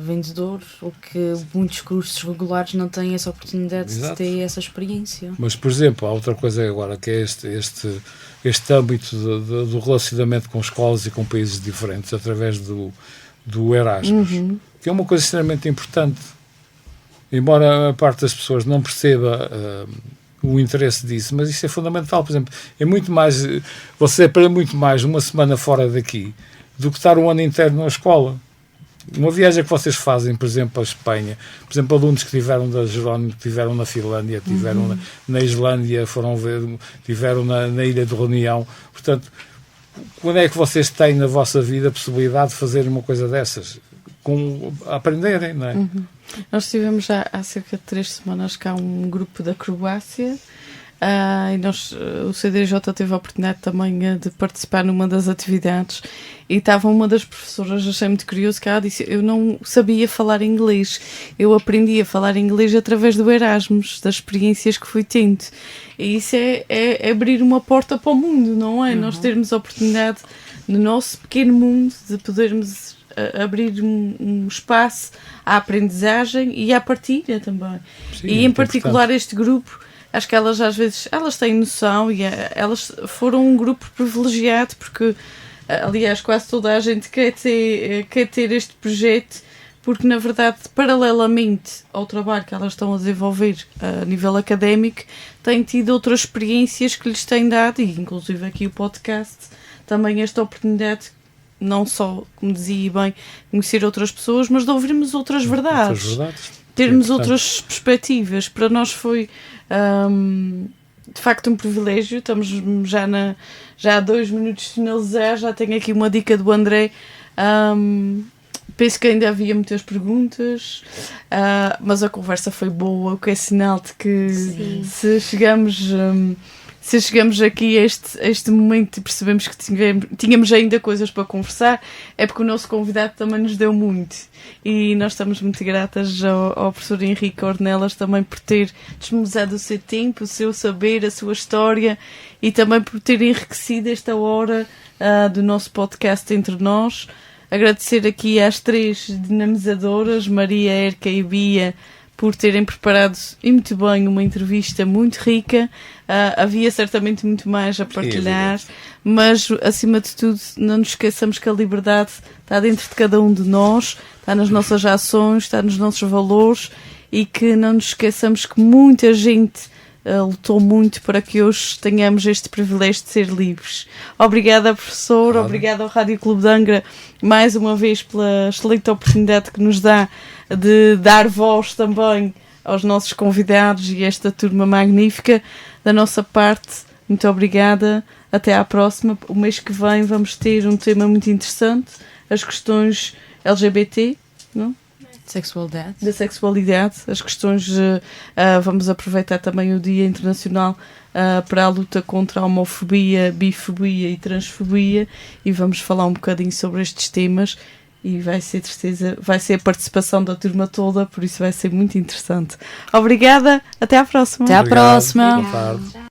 vendedor, o que muitos cursos regulares não têm essa oportunidade de ter essa experiência. Mas, por exemplo, há outra coisa agora, que é este âmbito do relacionamento com escolas e com países diferentes, através do Erasmus, que é uma coisa extremamente importante. Embora a parte das pessoas não perceba o interesse disso, mas isso é fundamental. Por exemplo, você aprende muito mais uma semana fora daqui do que estar um ano inteiro na escola. Uma viagem que vocês fazem, por exemplo, para a Espanha, por exemplo, alunos que tiveram da Jerónimo, que tiveram na Finlândia, tiveram na Islândia, tiveram na Ilha de Reunião. Portanto, quando é que vocês têm na vossa vida a possibilidade de fazer uma coisa dessas? Aprenderem, não é? Nós tivemos já há cerca de 3 semanas cá um grupo da Croácia, e o CDJ teve a oportunidade também de participar numa das atividades, e estava uma das professoras, achei muito curioso, que ela disse: eu não sabia falar inglês, eu aprendi a falar inglês através do Erasmus, das experiências que fui tendo, e isso é abrir uma porta para o mundo, não é? Nós termos a oportunidade no nosso pequeno mundo de podermos abrir um espaço à aprendizagem e à partilha também. Sim, e em particular este grupo, acho que elas às vezes têm noção, e elas foram um grupo privilegiado, porque aliás quase toda a gente quer ter este projeto, porque na verdade, paralelamente ao trabalho que elas estão a desenvolver a nível académico, têm tido outras experiências que lhes têm dado, e inclusive aqui o podcast, também esta oportunidade, não só, como dizia bem, conhecer outras pessoas, mas de ouvirmos outras verdades. Termos outras perspectivas. Para nós foi de facto um privilégio. Estamos já há 2 minutos de finalizar, já tenho aqui uma dica do André. Penso que ainda havia muitas perguntas, mas a conversa foi boa, o que é sinal de que se chegamos aqui a este momento e percebemos que tínhamos ainda coisas para conversar, é porque o nosso convidado também nos deu muito. E nós estamos muito gratas ao professor Henrique Ornelas também por ter disponibilizado o seu tempo, o seu saber, a sua história, e também por ter enriquecido esta hora do nosso podcast Entre Nós. Agradecer aqui às 3 dinamizadoras, Maria, Erika e Bia, por terem preparado e muito bem uma entrevista muito rica. Havia certamente muito mais a partilhar, mas acima de tudo não nos esqueçamos que a liberdade está dentro de cada um de nós, está nas nossas ações, está nos nossos valores, e que não nos esqueçamos que muita gente lutou muito para que hoje tenhamos este privilégio de ser livres. Obrigada, professor, obrigada ao Rádio Clube de Angra, mais uma vez pela excelente oportunidade que nos dá de dar voz também aos nossos convidados e esta turma magnífica. Da nossa parte, muito obrigada, até à próxima. O mês que vem vamos ter um tema muito interessante, as questões LGBT, não? Sexualidade. Da sexualidade, as questões, vamos aproveitar também o Dia Internacional para a luta contra a homofobia, bifobia e transfobia, e vamos falar um bocadinho sobre estes temas, e vai ser a participação da turma toda, por isso vai ser muito interessante. Obrigada, até à próxima. Até à próxima. Boa tarde.